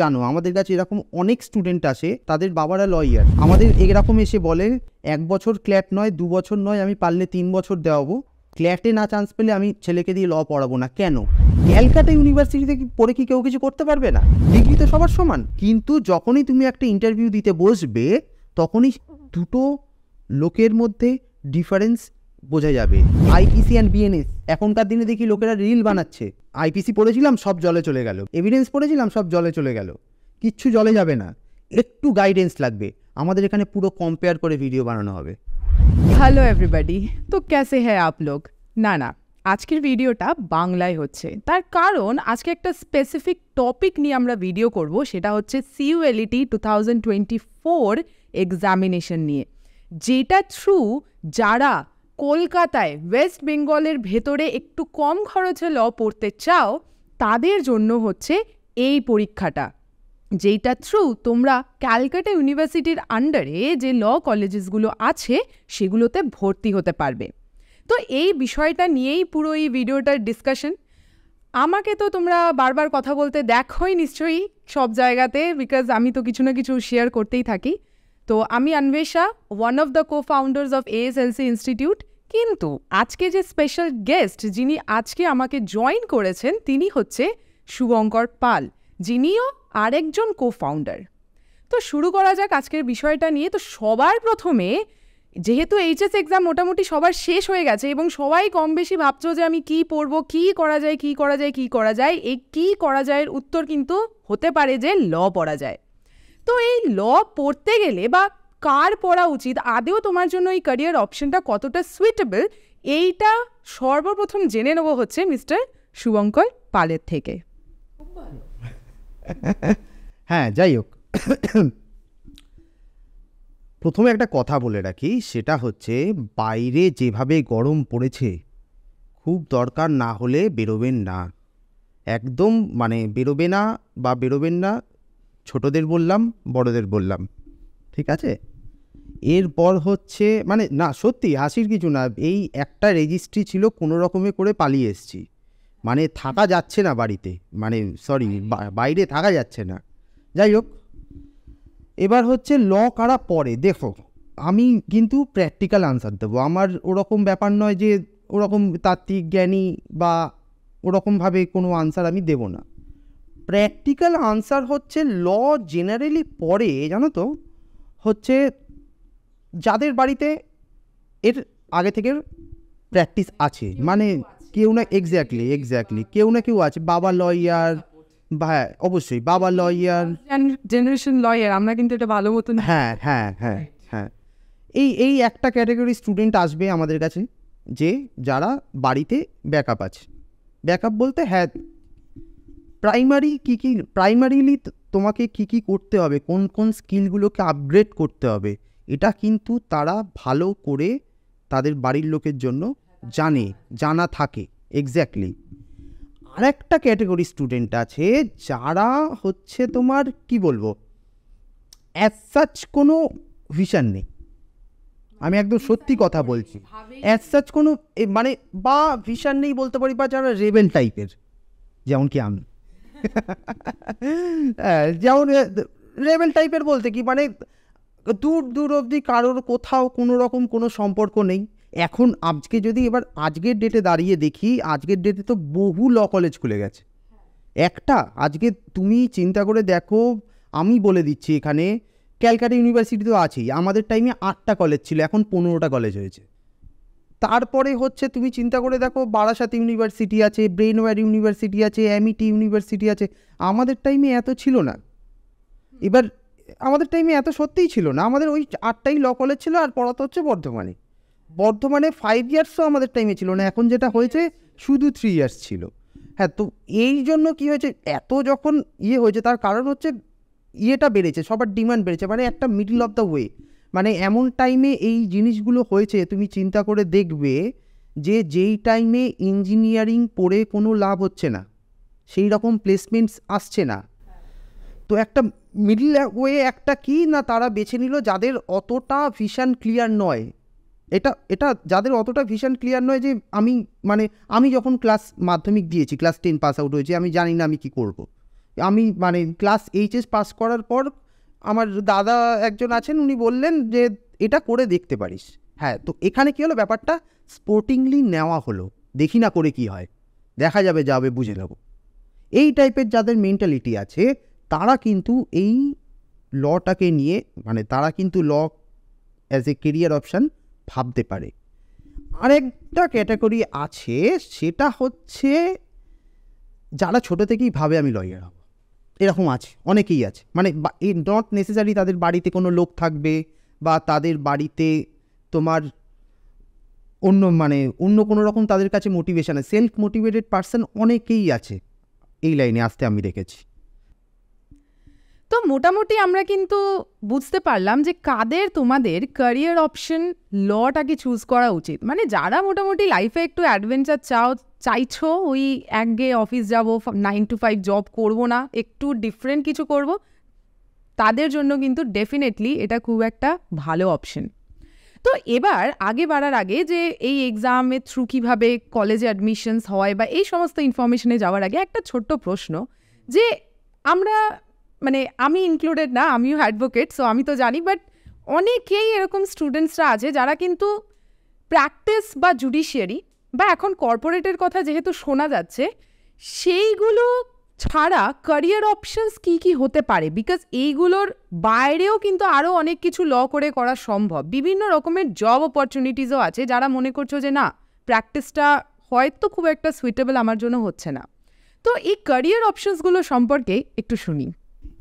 জানো আমাদের কাছে এরকম অনেক স্টুডেন্ট আসে, তাদের বাবারা লয়ার, আমাদের এরকম এসে বলে 1 বছর ক্ল্যাট নয়, 2 বছর নয়, আমি পারলে 3 বছর দেওয়াবো, ক্ল্যাটে না চান্স পেলে আমি ছেলেকে দিয়ে ল পড়াবো না। কেন? ক্যালকাটা ইউনিভার্সিটিতে পড়ে কি কেউ কিছু করতে পারবে না? ডিগ্রি তো সবার সমান। কিন্তু যখনই তুমি একটা ইন্টারভিউ দিতে বসবে তখনই দুটো লোকের মধ্যে ডিফারেন্স বোঝা যাবে। আইপিসি অ্যান্ড বিএনএস, এখনকার দিনে দেখি লোকেরা রিল বানাচ্ছে, আইপিসি পড়েছিলাম সব জলে চলে গেল, এভিডেন্স পড়েছিলাম সব জলে চলে গেল। কিচ্ছু জলে যাবে না, একটু গাইডেন্স লাগবে। আমাদের এখানে পুরো কম্পেয়ার করে ভিডিও বানানো হবে। হ্যালো এভরিবডি, তো कैसे हैं आप लोग? না আজকের ভিডিওটা বাংলায় হচ্ছে, তার কারণ আজকে একটা স্পেসিফিক টপিক নিয়ে আমরা ভিডিও করব, সেটা হচ্ছে CULET 2024 এক্সামিনেশন নিয়ে, যেটা থ্রু যারা কলকাতায় ওয়েস্ট বেঙ্গলের ভেতরে একটু কম খরচে ল পড়তে চাও তাদের জন্য হচ্ছে এই পরীক্ষাটা, যেইটা থ্রু তোমরা ক্যালকাটা ইউনিভার্সিটির আন্ডারে যে ল কলেজেসগুলো আছে সেগুলোতে ভর্তি হতে পারবে। তো এই বিষয়টা নিয়েই পুরো এই ভিডিওটার ডিসকাশন। আমাকে তো তোমরা বারবার কথা বলতে দেখোই নিশ্চয়ই সব জায়গাতে, বিকজ আমি তো কিছু না কিছু শেয়ার করতেই থাকি। তো আমি Anwesha, one of the co-founders of ASLC institute. কিন্তু আজকে যে স্পেশাল গেস্ট যিনি আজকে আমাকে জয়েন করেছেন তিনি হচ্ছে শুভঙ্কর পাল, যিনিও আরেকজন কো-ফাউন্ডার। তো শুরু করা যাক আজকের বিষয়টা নিয়ে। তো সবার প্রথমে, যেহেতু এইচএস এক্সাম মোটামুটি সবার শেষ হয়ে গেছে এবং সবাই কম বেশি ভাবছো যে আমি কি পড়বো, কি করা যায়, এই কি করা যায় উত্তর কিন্তু হতে পারে যে ল পড়া যায়। তো এই ল পড়তে গেলে বা কার পড়া উচিত, আদেও তোমার জন্য এই ক্যারিয়ার অপশনটা কতটা সুইটেবল, এইটা সর্বপ্রথম জেনে নেবো হচ্ছে মিস্টার শুভঙ্কর পালের থেকে। হ্যাঁ, যাই হোক, প্রথমে একটা কথা বলে রাখি, সেটা হচ্ছে বাইরে যেভাবে গরম পড়েছে, খুব দরকার না হলে বেরোবেন না, একদম বেরোবে না বা বেরোবেন না। ছোটদের বললাম, বড়দের বললাম, ঠিক আছে? এরপর হচ্ছে না, সত্যি হাসির কিছু না, এই একটা রেজিস্ট্রি ছিল, কোনো রকমে করে পালিয়ে এসেছি, থাকা যাচ্ছে না বাড়িতে, বাইরে থাকা যাচ্ছে না। যাই হোক, এবার হচ্ছে ল কারা পড়ে। দেখো, আমি কিন্তু প্র্যাকটিক্যাল আনসার দেবো, আমার ওরকম ব্যাপার নয় যে ওরকম তাত্ত্বিক জ্ঞানী বা ওরকমভাবে কোনো আনসার আমি দেব না। প্র্যাকটিক্যাল আনসার হচ্ছে ল জেনারেলি পড়ে, জানো তো, হচ্ছে যাদের বাড়িতে এর আগে থেকে প্র্যাকটিস আছে, কেউ না, এক্স্যাক্টলি কেউ না কেউ আছে, বাবা লয়ার, হ্যাঁ অবশ্যই বাবা লয়ার, জেনারেশন লয়ার, আমরা কিন্তু এটা ভালো মতন। হ্যাঁ হ্যাঁ হ্যাঁ হ্যাঁ, এই একটা ক্যাটাগরি স্টুডেন্ট আসবে আমাদের কাছে, যে যারা বাড়িতে ব্যাকআপ আছে। ব্যাকআপ বলতে হ্যাঁ, প্রাইমারিলি তোমাকে কি করতে হবে, কোন কোন স্কিলগুলোকে আপগ্রেড করতে হবে, এটা কিন্তু তারা ভালো করে তাদের বাড়ির লোকের জন্য জানা থাকে। এক্স্যাক্টলি। আর একটা ক্যাটাগরি স্টুডেন্ট আছে যারা হচ্ছে তোমার কি বলবো, অ্যাজ সাচ কোনো ভিশন নেই, আমি একদম সত্যি কথা বলছি, অ্যাজ সাচ কোনো বা ভিশন নেই বলতে পারি, বা যারা রেবেল টাইপের, যেমন কি আমি যেমন রেবেল টাইপের বলতে কি, দূর অবধি কারোর কোথাও কোনো রকম কোনো সম্পর্ক নেই। এখন আজকের ডেটে দাঁড়িয়ে দেখি, আজকের ডেটে তো বহু ল কলেজ খুলে গেছে। আজকে তুমি চিন্তা করে দেখো, আমি বলে দিচ্ছি, এখানে ক্যালকাটা ইউনিভার্সিটি তো আছেই, আমাদের টাইমে 8টা কলেজ ছিল, এখন 15টা কলেজ হয়েছে। তারপরে হচ্ছে তুমি চিন্তা করে দেখো, বারাসাত ইউনিভার্সিটি আছে, ব্রেনওয়্যার ইউনিভার্সিটি আছে, এমইটি ইউনিভার্সিটি আছে। আমাদের টাইমে এত ছিল না। এবার আমাদের টাইমে এত সত্যিই ছিল না, আমাদের ওই 8টাই ল কলেজ ছিল, আর পড়াতে হচ্ছে বর্ধমানে 5 ইয়ার্সও আমাদের টাইমে ছিল না, এখন যেটা হয়েছে শুধু 3 ইয়ার্স ছিল। হ্যাঁ, তো এই জন্য কী হয়েছে, এত যখন হয়েছে, তার কারণ হচ্ছে ইয়েটা বেড়েছে, সবার ডিমান্ড বেড়েছে, একটা মিডল অফ দ্য ওয়ে, এমন টাইমে এই জিনিসগুলো হয়েছে। তুমি চিন্তা করে দেখবে যে যেই টাইমে ইঞ্জিনিয়ারিং পড়ে কোনো লাভ হচ্ছে না, সেই রকম প্লেসমেন্টস আসছে না, তো একটা মিডল ওয়ে একটা কি না, তারা বেছে নিল যাদের অতটা ভিশন ক্লিয়ার নয়। এটা যাদের অতটা ভিশন ক্লিয়ার নয় যে আমি যখন মাধ্যমিক দিয়েছি, ক্লাস 10 পাস আউট হয়েছি, আমি জানি না আমি কি করব, আমি মানে ক্লাস এইচএস পাস করার পর আমার দাদা একজন আছেন, উনি বললেন যে এটা করে দেখতে পারিস। হ্যাঁ, তো এখানে কী হলো, ব্যাপারটা স্পোর্টিংলি নেওয়া হলো, দেখি না করে কি হয়, দেখা যাবে যাবে বুঝে নেব। এই টাইপের যাদের মেন্টালিটি আছে তারা কিন্তু এই লটাকে নিয়ে মানে তারা কিন্তু law as a career option ভাবতে পারে। আরেকটা ক্যাটাগরি আছে, সেটা হচ্ছে যারা ছোটো থেকেই ভাবে আমি লয়ার হব, এরকম আছে, অনেকেই আছে। মানে নট নেসেসারি তাদের বাড়িতে কোনো লোক থাকবে বা তাদের বাড়িতে তোমার অন্য কোনো রকম তাদের কাছে মোটিভেশন আছে, সেলফ মোটিভেটেড পার্সন অনেকেই আছে এই লাইনে আসতে আমি দেখেছি। তো মোটামুটি আমরা কিন্তু বুঝতে পারলাম যে কাদের তোমাদের ক্যারিয়ার অপশন লটাকে চুজ করা উচিত। মানে যারা মোটামুটি লাইফে একটু অ্যাডভেঞ্চার চাইছো, ওই একঘেয়ে অফিস যাব, 9 to 5 জব করব না, একটু ডিফারেন্ট কিছু করব, তাদের জন্য কিন্তু ডেফিনেটলি এটা খুব একটা ভালো অপশন। তো এবার আগে বাড়ার আগে যে এই এক্সামের থ্রু কীভাবে কলেজে অ্যাডমিশনস হয় বা এই সমস্ত ইনফরমেশনে যাওয়ার আগে একটা ছোট্ট প্রশ্ন, যে আমরা মানে আমি ইনক্লুডেড না, আমিও অ্যাডভোকেট, সো আমি তো জানি, বাট অনেকেই এরকম স্টুডেন্টসরা আছে যারা কিন্তু প্র্যাকটিস বা জুডিশিয়ারি বা এখন কর্পোরেটের কথা যেহেতু শোনা যাচ্ছে, সেইগুলো ছাড়া ক্যারিয়ার অপশনস কী কী হতে পারে, বিকজ এইগুলোর বাইরেও কিন্তু আরও অনেক কিছু ল করে করা সম্ভব। বিভিন্ন রকমের জব অপরচুনিটিসও আছে, যারা মনে করছো যে না প্র্যাকটিসটা হয়তো খুব একটা সুইটেবল আমার জন্য হচ্ছে না। তো এই ক্যারিয়ার অপশনসগুলো সম্পর্কে একটু শুনি।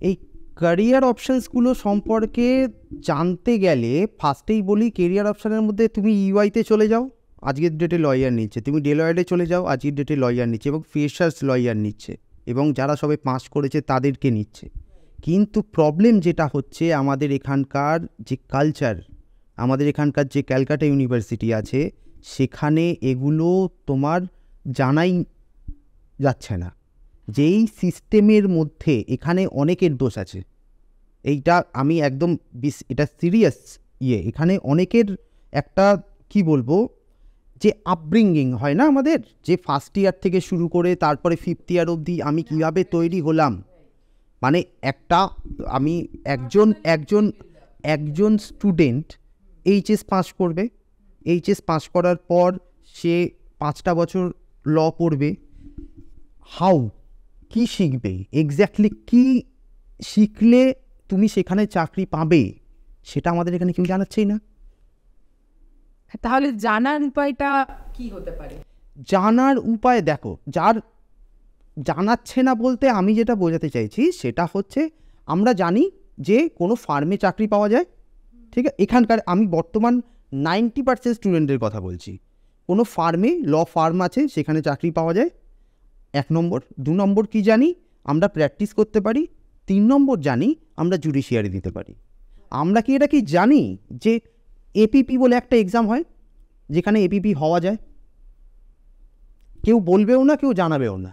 এই ক্যারিয়ার অপশানসগুলো সম্পর্কে জানতে গেলে ফার্স্টেই বলি, কেরিয়ার অপশানের মধ্যে তুমি ইউআইতে চলে যাও, আজকের ডেটে লয়ার নিচ্ছে, তুমি ডেলয়েডে চলে যাও, আজকের ডেটে লয়ার নিচ্ছে, এবং ফ্রেশার্স লয়ার নিচ্ছে, এবং যারা সবে পাস করেছে তাদেরকে নিচ্ছে। কিন্তু প্রবলেম যেটা হচ্ছে, আমাদের এখানকার যে কালচার, আমাদের এখানকার যে ক্যালকাটা ইউনিভার্সিটি আছে, সেখানে এগুলো তোমার জানাই যাচ্ছে না। যেই সিস্টেমের মধ্যে এখানে অনেকের দোষ আছে, এইটা আমি একদম এটা সিরিয়াস এখানে অনেকের একটা কি বলবো, যে আপব্রিঙ্গিং হয় না আমাদের, যে ফার্স্ট ইয়ার থেকে শুরু করে তারপরে 5th ইয়ার অবধি আমি কিভাবে তৈরি হলাম। মানে আমি একজন স্টুডেন্ট এইচএস পাস করবে, এইচএস পাস করার পর সে 5টা বছর ল পড়বে, কি শিখবে, এক্স্যাক্টলি কি শিখলে তুমি সেখানে চাকরি পাবে, সেটা আমাদের এখানে কেউ জানাচ্ছেই না। তাহলে জানার উপায়টা কি হতে পারে? জানার উপায় দেখো, যার জানাচ্ছে না বলতে আমি যেটা বোঝাতে চাইছি সেটা হচ্ছে, আমরা জানি যে কোনো ফার্মে চাকরি পাওয়া যায়, ঠিক আছে, এখানকার আমি বর্তমান 90% স্টুডেন্টের কথা বলছি, কোনো ফার্মে ফার্ম আছে সেখানে চাকরি পাওয়া যায়, 1 নম্বর। 2 নম্বর কি জানি, আমরা প্র্যাকটিস করতে পারি। 3 নম্বর জানি আমরা জুডিশিয়ারি দিতে পারি। আমরা কি এটা কি জানি যে এপিপি বলে একটা এক্সাম হয়, যেখানে এপিপি হওয়া যায়, কেউ বলবেও না, কেউ জানাবেও না,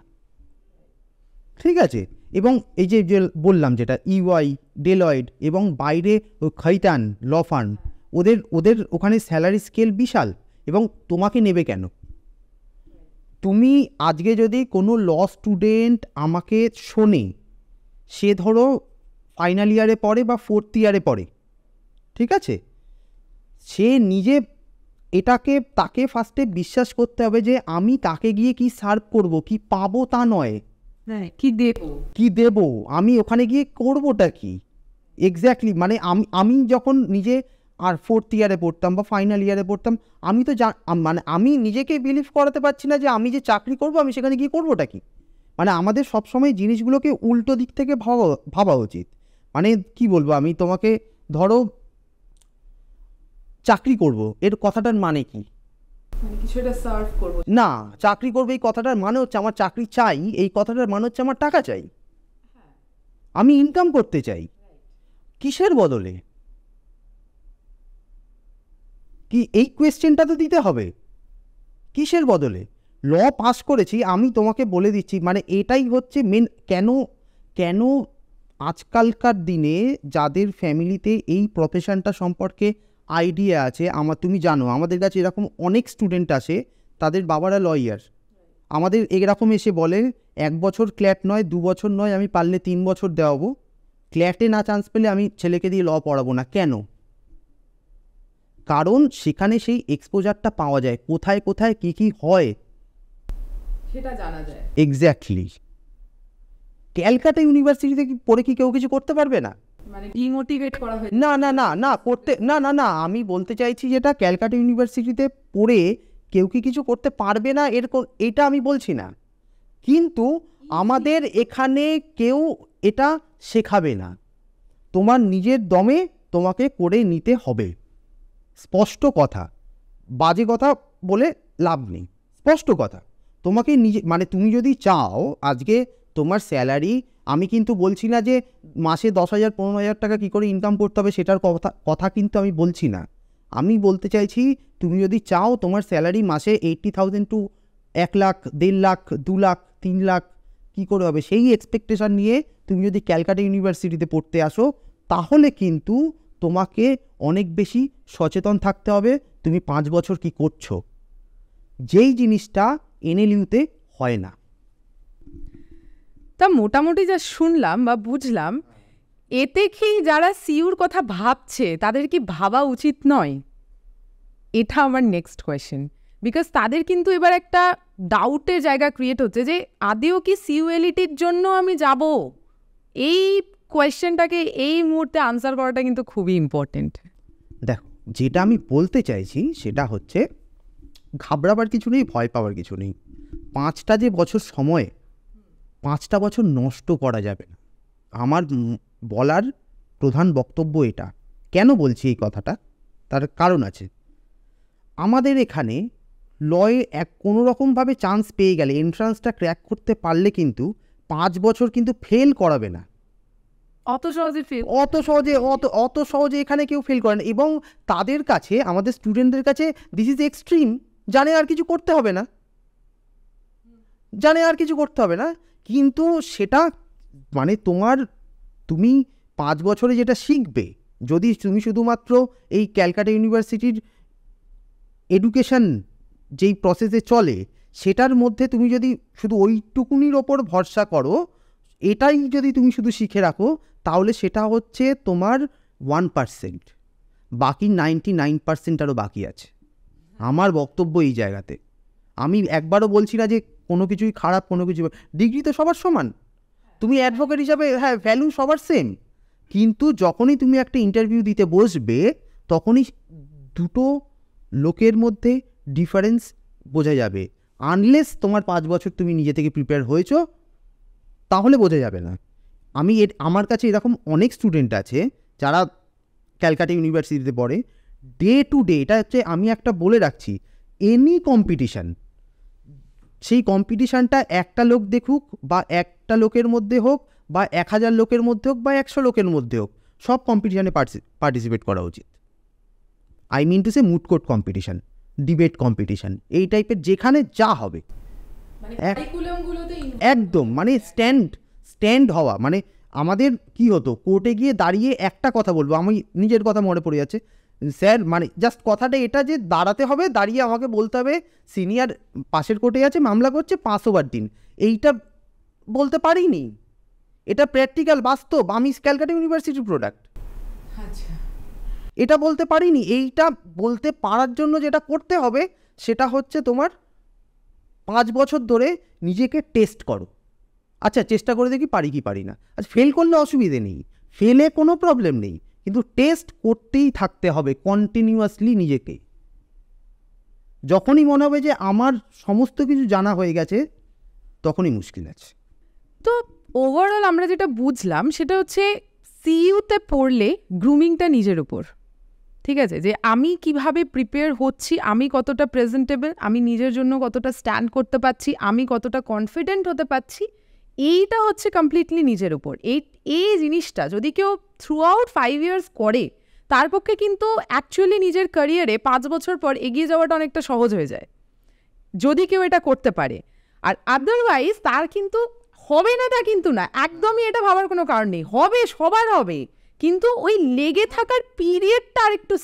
ঠিক আছে। এবং এই যে বললাম যেটা ইউআই, ডেলয়েড এবং বাইরে খৈতান ল ফার্ম, ওদের ওখানে স্যালারি স্কেল বিশাল, এবং তোমাকে নেবে কেন? তুমি আজকে যদি কোনো ল স্টুডেন্ট আমাকে শোনে, সে ধরো ফাইনাল ইয়ারে পড়ে বা 4th ইয়ারে পড়ে, ঠিক আছে, সে নিজে তাকে ফার্স্টে বিশ্বাস করতে হবে যে আমি তাকে গিয়ে কি সার্ভ করব, কি পাবো তা নয়, কি দেব আমি ওখানে গিয়ে করবোটা কি এক্স্যাক্টলি। মানে আমি যখন নিজে আর 4th ইয়ারে পড়তাম বা ফাইনাল ইয়ারে পড়তাম, আমি তো মানে আমি নিজেকে বিলিভ করাতে পারছি না যে আমি যে চাকরি করব আমি সেখানে গিয়ে করবোটা কি। মানে আমাদের সবসময় জিনিসগুলোকে উল্টো দিক থেকে ভাবা উচিত। মানে কি বলবো, আমি তোমাকে ধরো চাকরি করব, এর কথাটার মানে কি? না, চাকরি করবো এই কথাটার মানে হচ্ছে আমার চাকরি চাই, এই কথাটার মানে হচ্ছে আমার টাকা চাই, আমি ইনকাম করতে চাই। কিসের বদলে? কি এই কোয়েশ্চেনটা তো দিতে হবে, কিসের বদলে? ল পাস করেছি, আমি তোমাকে বলে দিচ্ছি, মানে এটাই হচ্ছে মেন। কেন আজকালকার দিনে যাদের ফ্যামিলিতে এই প্রফেশনটা সম্পর্কে আইডিয়া আছে, তুমি জানো আমাদের কাছে এরকম অনেক স্টুডেন্ট আসে, তাদের বাবারা লয়ার, আমাদের এরকম এসে বলে 1 বছর ক্ল্যাট নয়, 2 বছর নয়, আমি পারলে 3 বছর দেওয়াবো, ক্ল্যাটে না চান্স পেলে আমি ছেলেকে দিয়ে ল পড়াবো না। কেন? কারণ সেখানে সেই এক্সপোজারটা পাওয়া যায়, কোথায় কোথায় কী কী হয় সেটা জানা যায়। এক্স্যাক্টলি। ক্যালকাটা ইউনিভার্সিটিতে কি পড়ে কি কেউ কিছু করতে পারবে না? মানে ডিমোটিভেট করা হয় না না না না করতে না না না আমি বলতে চাইছি যেটা ক্যালকাটা ইউনিভার্সিটিতে পড়ে কেউ কি কিছু করতে পারবে না এটা আমি বলছি না, কিন্তু আমাদের এখানে কেউ এটা শেখাবে না। তোমার নিজের দমে তোমাকে করে নিতে হবে, স্পষ্ট কথা, বাজে কথা বলে লাভ নেই, স্পষ্ট কথা। তোমাকে নিজে মানে তুমি যদি চাও আজকে তোমার স্যালারি, আমি কিন্তু বলছি না যে মাসে 10,000 15,000 টাকা কী করে ইনকাম করতে হবে সেটার কথা কিন্তু আমি বলছি না। আমি বলতে চাইছি তুমি যদি চাও তোমার স্যালারি মাসে 80,000 টু 1 লাখ, 1.5 লাখ, 2 লাখ, 3 লাখ কী করে হবে, সেই এক্সপেকটেশন নিয়ে তুমি যদি ক্যালকাটা ইউনিভার্সিটিতে পড়তে আসো, তাহলে কিন্তু তোমাকে অনেক বেশি সচেতন থাকতে হবে তুমি 5 বছর কি করছো, যেই জিনিসটা এনএলইউতে হয় না। তা মোটামুটি যা শুনলাম বা বুঝলাম, এতে কি যারা সিইউর কথা ভাবছে তাদের কি ভাবা উচিত নয়? এটা আমার নেক্সট কোয়েশ্চেন, বিকজ তাদের কিন্তু এবার একটা ডাউটের জায়গা ক্রিয়েট হচ্ছে যে আদেও কি সিইউএলইটির জন্য আমি যাব। এই কোয়েশ্চেনটাকে এই মুহূর্তে আনসার করাটা কিন্তু খুবই ইম্পর্টেন্ট। দেখো, যেটা আমি বলতে চাইছি সেটা হচ্ছে ঘাবড়াবার কিছু নেই, ভয় পাওয়ার কিছু নেই। 5টা যে বছর সময়, 5টা বছর নষ্ট করা যাবে না। আমার বলার প্রধান বক্তব্য এটা। কেন বলছি এই কথাটা? তার কারণ আছে। আমাদের এখানে লয়ে কোনো রকমভাবে চান্স পেয়ে গেলে, এন্ট্রান্সটা ক্র্যাক করতে পারলে কিন্তু 5 বছর কিন্তু ফেল করাবে না। অত সহজে এখানে কেউ ফেল করে না। এবং তাদের কাছে, আমাদের স্টুডেন্টদের কাছে দিস ইজ এক্সট্রিম, জানে আর কিছু করতে হবে না, কিন্তু সেটা মানে তুমি 5 বছরে যেটা শিখবে, যদি তুমি শুধুমাত্র এই ক্যালকাটা ইউনিভার্সিটির এডুকেশন যেই প্রসেসে চলে সেটার মধ্যে তুমি যদি শুধু ওইটুকুনির ওপর ভরসা করো, এটাই যদি তুমি শুধু শিখে রাখো, তাহলে সেটা হচ্ছে তোমার 1%, বাকি 99% আরও বাকি আছে। আমার বক্তব্য এই জায়গাতে। আমি একবারও বলছি না যে কোনো কিছুই খারাপ, কোনো কিছু, ডিগ্রি তো সবার সমান, তুমি অ্যাডভোকেট হিসাবে হ্যাঁ ভ্যালু সবার সেম, কিন্তু যখনই তুমি একটা ইন্টারভিউ দিতে বসবে তখনই দুটো লোকের মধ্যে ডিফারেন্স বোঝা যাবে। আনলেস তোমার 5 বছর তুমি নিজে থেকে প্রিপেয়ার হয়েছো, তাহলে বোঝা যাবে না। আমার কাছে এরকম অনেক স্টুডেন্ট আছে যারা ক্যালকাটা ইউনিভার্সিটিতে পড়ে, ডে টু ডে, এটা হচ্ছে আমি একটা বলে রাখছি, এনি কম্পিটিশান, সেই কম্পিটিশানটা একটা লোক দেখুক বা একটা লোকের মধ্যে হোক বা 1000 লোকের মধ্যে হোক বা 100 লোকের মধ্যে হোক, সব কম্পিটিশানে পার্টিসিপেট করা উচিত। I mean to say moot court competition, debate competition, এই টাইপের যেখানে যা হবে একদম মানে স্ট্যান্ড হওয়া। মানে আমাদের কি হতো, কোর্টে গিয়ে দাঁড়িয়ে একটা কথা বলবো, আমি নিজের কথা মনে পড়ে যাচ্ছে স্যার, মানে জাস্ট কথাটা এটা যে দাঁড়াতে হবে, দাঁড়িয়ে আমাকে বলতে হবে সিনিয়র পাশের কোর্টে আছে মামলা করছে 5 ওভার দিন, এইটা বলতে পারিনি। এটা প্র্যাকটিক্যাল বাস্তব, আমি ক্যালকাটা ইউনিভার্সিটির প্রোডাক্ট, এটা বলতে পারিনি। এইটা বলতে পারার জন্য যেটা করতে হবে সেটা হচ্ছে তোমার 5 বছর ধরে নিজেকে টেস্ট করো। আচ্ছা, চেষ্টা করে দেখি পারি কি পারি না। আচ্ছা, ফেল করলে অসুবিধে নেই, ফেলে কোনো প্রবলেম নেই, কিন্তু টেস্ট করতেই থাকতে হবে কন্টিনিউয়াসলি নিজেকে। যখনই মনে হবে যে আমার সমস্ত কিছু জানা হয়ে গেছে, তখনই মুশকিল আছে। তো ওভারঅল আমরা যেটা বুঝলাম সেটা হচ্ছে সিইউতে পড়লে গ্রুমিংটা নিজের উপর, ঠিক আছে, যে আমি কিভাবে প্রিপেয়ার হচ্ছি, আমি কতটা প্রেজেন্টেবল, আমি নিজের জন্য কতটা স্ট্যান্ড করতে পারছি, আমি কতটা কনফিডেন্ট হতে পারছি, এইটা হচ্ছে কমপ্লিটলি নিজের উপর। এই জিনিসটা যদি কেউ থ্রু আউট 5 ইয়ার্স করে, তার পক্ষে কিন্তু অ্যাকচুয়ালি নিজের ক্যারিয়ারে 5 বছর পর এগিয়ে যাওয়াটা অনেকটা সহজ হয়ে যায় যদি কেউ এটা করতে পারে। আর আদারওয়াইজ তার কিন্তু হবে না, তা কিন্তু না, একদমই এটা ভাবার কোনো কারণ নেই, হবে, সবার হবে, কিন্তু ওই লেগে থাকার পিরিয়ডটা আরেকটু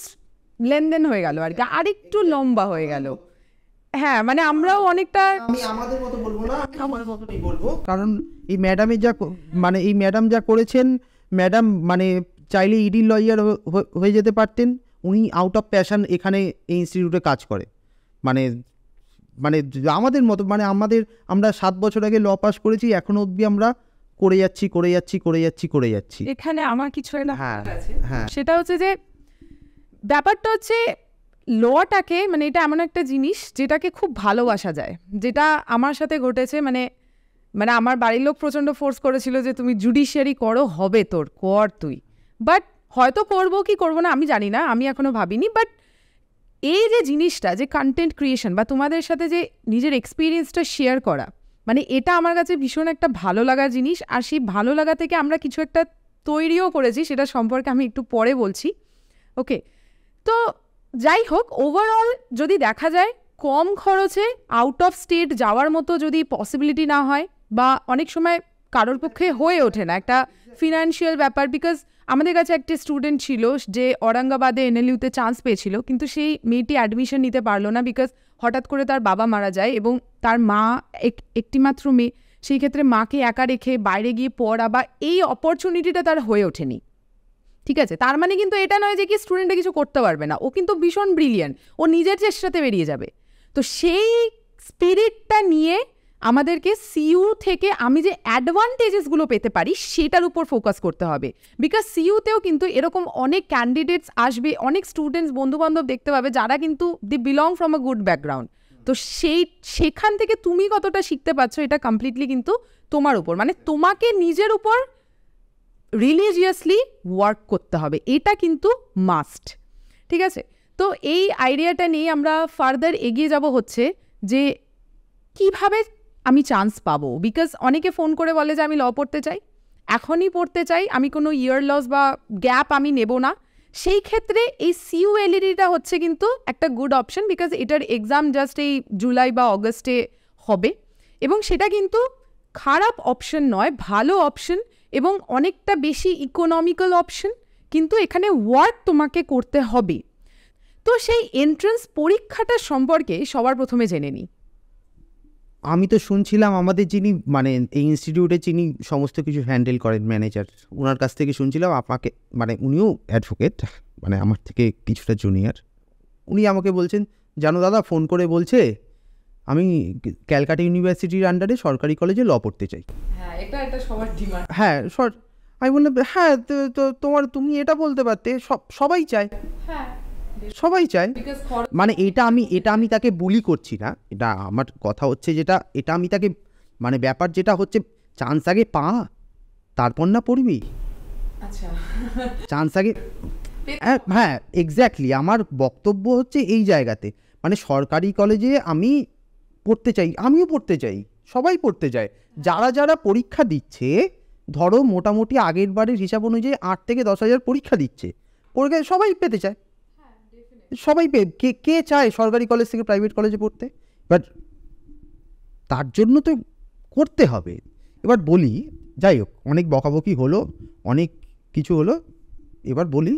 লেনদেন হয়ে গেল আর কি, আরেকটু লম্বা হয়ে গেল। হ্যাঁ মানে আমরাও অনেকটা আমি আমাদের মতো বলবো না, আমি আমার মতনই বলবো, কারণ এই ম্যাডামের মানে এই ম্যাডাম যা করেছেন, ম্যাডাম মানে চাইলে ইডি লয়ার হয়ে যেতে পারতেন। উনি আউট অফ প্যাশন এখানে এই ইনস্টিটিউটে কাজ করে, মানে মানে আমাদের মতো, মানে আমরা 7 বছর আগে ল পাস করেছি, এখনো অবধি আমরা করে যাচ্ছি। এখানে আমার কিছু একটা হ্যাঁ, আছে, হ্যাঁ। সেটা হচ্ছে যে ব্যাপারটা হচ্ছে লটাকে, মানে এটা এমন একটা জিনিস যেটাকে খুব ভালোবাসা যায়, যেটা আমার সাথে ঘটেছে। মানে মানে আমার বাড়ির লোক প্রচণ্ড ফোর্স করেছিল যে তুমি জুডিশিয়ারি করো, হবে তোর, কর তুই। বাট হয়তো করবো কি করবো না আমি জানি না, আমি এখনো ভাবিনি। বাট এই যে জিনিসটা, যে কন্টেন্ট ক্রিয়েশন বা তোমাদের সাথে যে নিজের এক্সপিরিয়েন্সটা শেয়ার করা, মানে এটা আমার কাছে ভীষণ একটা ভালো লাগার জিনিস। আর সেই ভালো লাগা থেকে আমরা কিছু একটা তৈরিও করেছি, সেটা সম্পর্কে আমি একটু পরে বলছি। ওকে, তো যাই হোক, ওভারঅল যদি দেখা যায় কম খরচে আউট অফ স্টেট যাওয়ার মতো যদি পসিবিলিটি না হয়, বা অনেক সময় কারোর পক্ষে হয়ে ওঠে না, একটা ফিনান্সিয়াল ব্যাপার। বিকজ আমাদের কাছে একটা স্টুডেন্ট ছিল যে ঔরঙ্গাবাদে এনএলইউতে চান্স পেয়েছিল, কিন্তু সেই মেয়েটি অ্যাডমিশন নিতে পারলো না বিকজ হঠাৎ করে তার বাবা মারা যায় এবং তার মা একটিমাত্র মেয়ে, সেই ক্ষেত্রে মাকে একা রেখে বাইরে গিয়ে পড়া বা এই অপরচুনিটিটা তার হয়ে ওঠেনি। ঠিক আছে, তার মানে কিন্তু এটা নয় যে কি স্টুডেন্টটা কিছু করতে পারবে না, ও কিন্তু ভীষণ ব্রিলিয়ান্ট, ও নিজের চেষ্টাতে বেরিয়ে যাবে। তো সেই স্পিরিটটা নিয়ে আমাদেরকে সিইউ থেকে আমি যে অ্যাডভান্টেজেসগুলো পেতে পারি সেটার উপর ফোকাস করতে হবে। বিকজ সিইউতেও কিন্তু এরকম অনেক ক্যান্ডিডেটস আসবে, অনেক স্টুডেন্টস বন্ধুবান্ধব দেখতে পাবে যারা কিন্তু they belong from a good background. তো সেখান থেকে তুমি কতটা শিখতে পারছো এটা কমপ্লিটলি কিন্তু তোমার উপর, মানে তোমাকে নিজের উপর রিলিজিয়াসলি ওয়ার্ক করতে হবে, এটা কিন্তু মাস্ট। ঠিক আছে, তো এই আইডিয়াটা নিয়ে আমরা ফার্দার এগিয়ে যাব, হচ্ছে যে কিভাবে আমি চান্স পাবো। বিকজ অনেকে ফোন করে বলে যে আমি ল পড়তে চাই, এখনই পড়তে চাই, আমি কোনো ইয়ার লস বা গ্যাপ আমি নেব না। সেই ক্ষেত্রে এই সিইউএলইডিটা হচ্ছে কিন্তু একটা গুড অপশন, বিকজ এটার এক্সাম জাস্ট এই জুলাই বা অগস্টে হবে, এবং সেটা কিন্তু খারাপ অপশন নয়, ভালো অপশন এবং অনেকটা বেশি ইকোনমিক্যাল অপশন। কিন্তু এখানে ওয়ার্ক তোমাকে করতে হবে। তো সেই এন্ট্রান্স পরীক্ষাটা সম্পর্কে সবার প্রথমে জেনে নিই। আমি তো শুনছিলাম আমাদের যিনি মানে এই ইনস্টিটিউটে যিনি সমস্ত কিছু হ্যান্ডেল করেন, ম্যানেজার, ওনার কাছ থেকে শুনছিলাম আপনাকে, মানে উনিও অ্যাডভোকেট, মানে আমার থেকে কিছুটা জুনিয়র। উনি আমাকে বলছেন, জানো দাদা, ফোন করে বলছে আমি ক্যালকাটা ইউনিভার্সিটির আন্ডারে সরকারি কলেজে ল পড়তে চাই। হ্যাঁ, এটা একটা সবার ডিমান্ড। হ্যাঁ, আমি বললাম হ্যাঁ, তো তুমি এটা বলতে পারতে, সবাই চায়, হ্যাঁ সবাই চায়। মানে এটা আমি তাকে বুলি করছি না, এটা আমার কথা হচ্ছে যেটা, এটা আমি তাকে, মানে ব্যাপার যেটা হচ্ছে, চান্স আগে পা, তারপর না পড়বি। আচ্ছা, চান্স আগে, হ্যাঁ এক্স্যাক্টলি, আমার বক্তব্য হচ্ছে এই জায়গাতে, মানে সরকারি কলেজে আমি পড়তে চাই, আমিও পড়তে চাই, সবাই পড়তে চায়। যারা পরীক্ষা দিচ্ছে, ধরো মোটামুটি আগের বারের হিসাব অনুযায়ী 8 থেকে 10,000 পরীক্ষা দিচ্ছে, পরীক্ষা সবাই পেতে চায়, সবাই কে চায় সরকারি কলেজ থেকে প্রাইভেট কলেজে পড়তে। বাট তার জন্য তো করতে হবে। এবার বলি, যাই হোক, অনেক বকাবকি হলো, অনেক কিছু হলো, এবার বলি,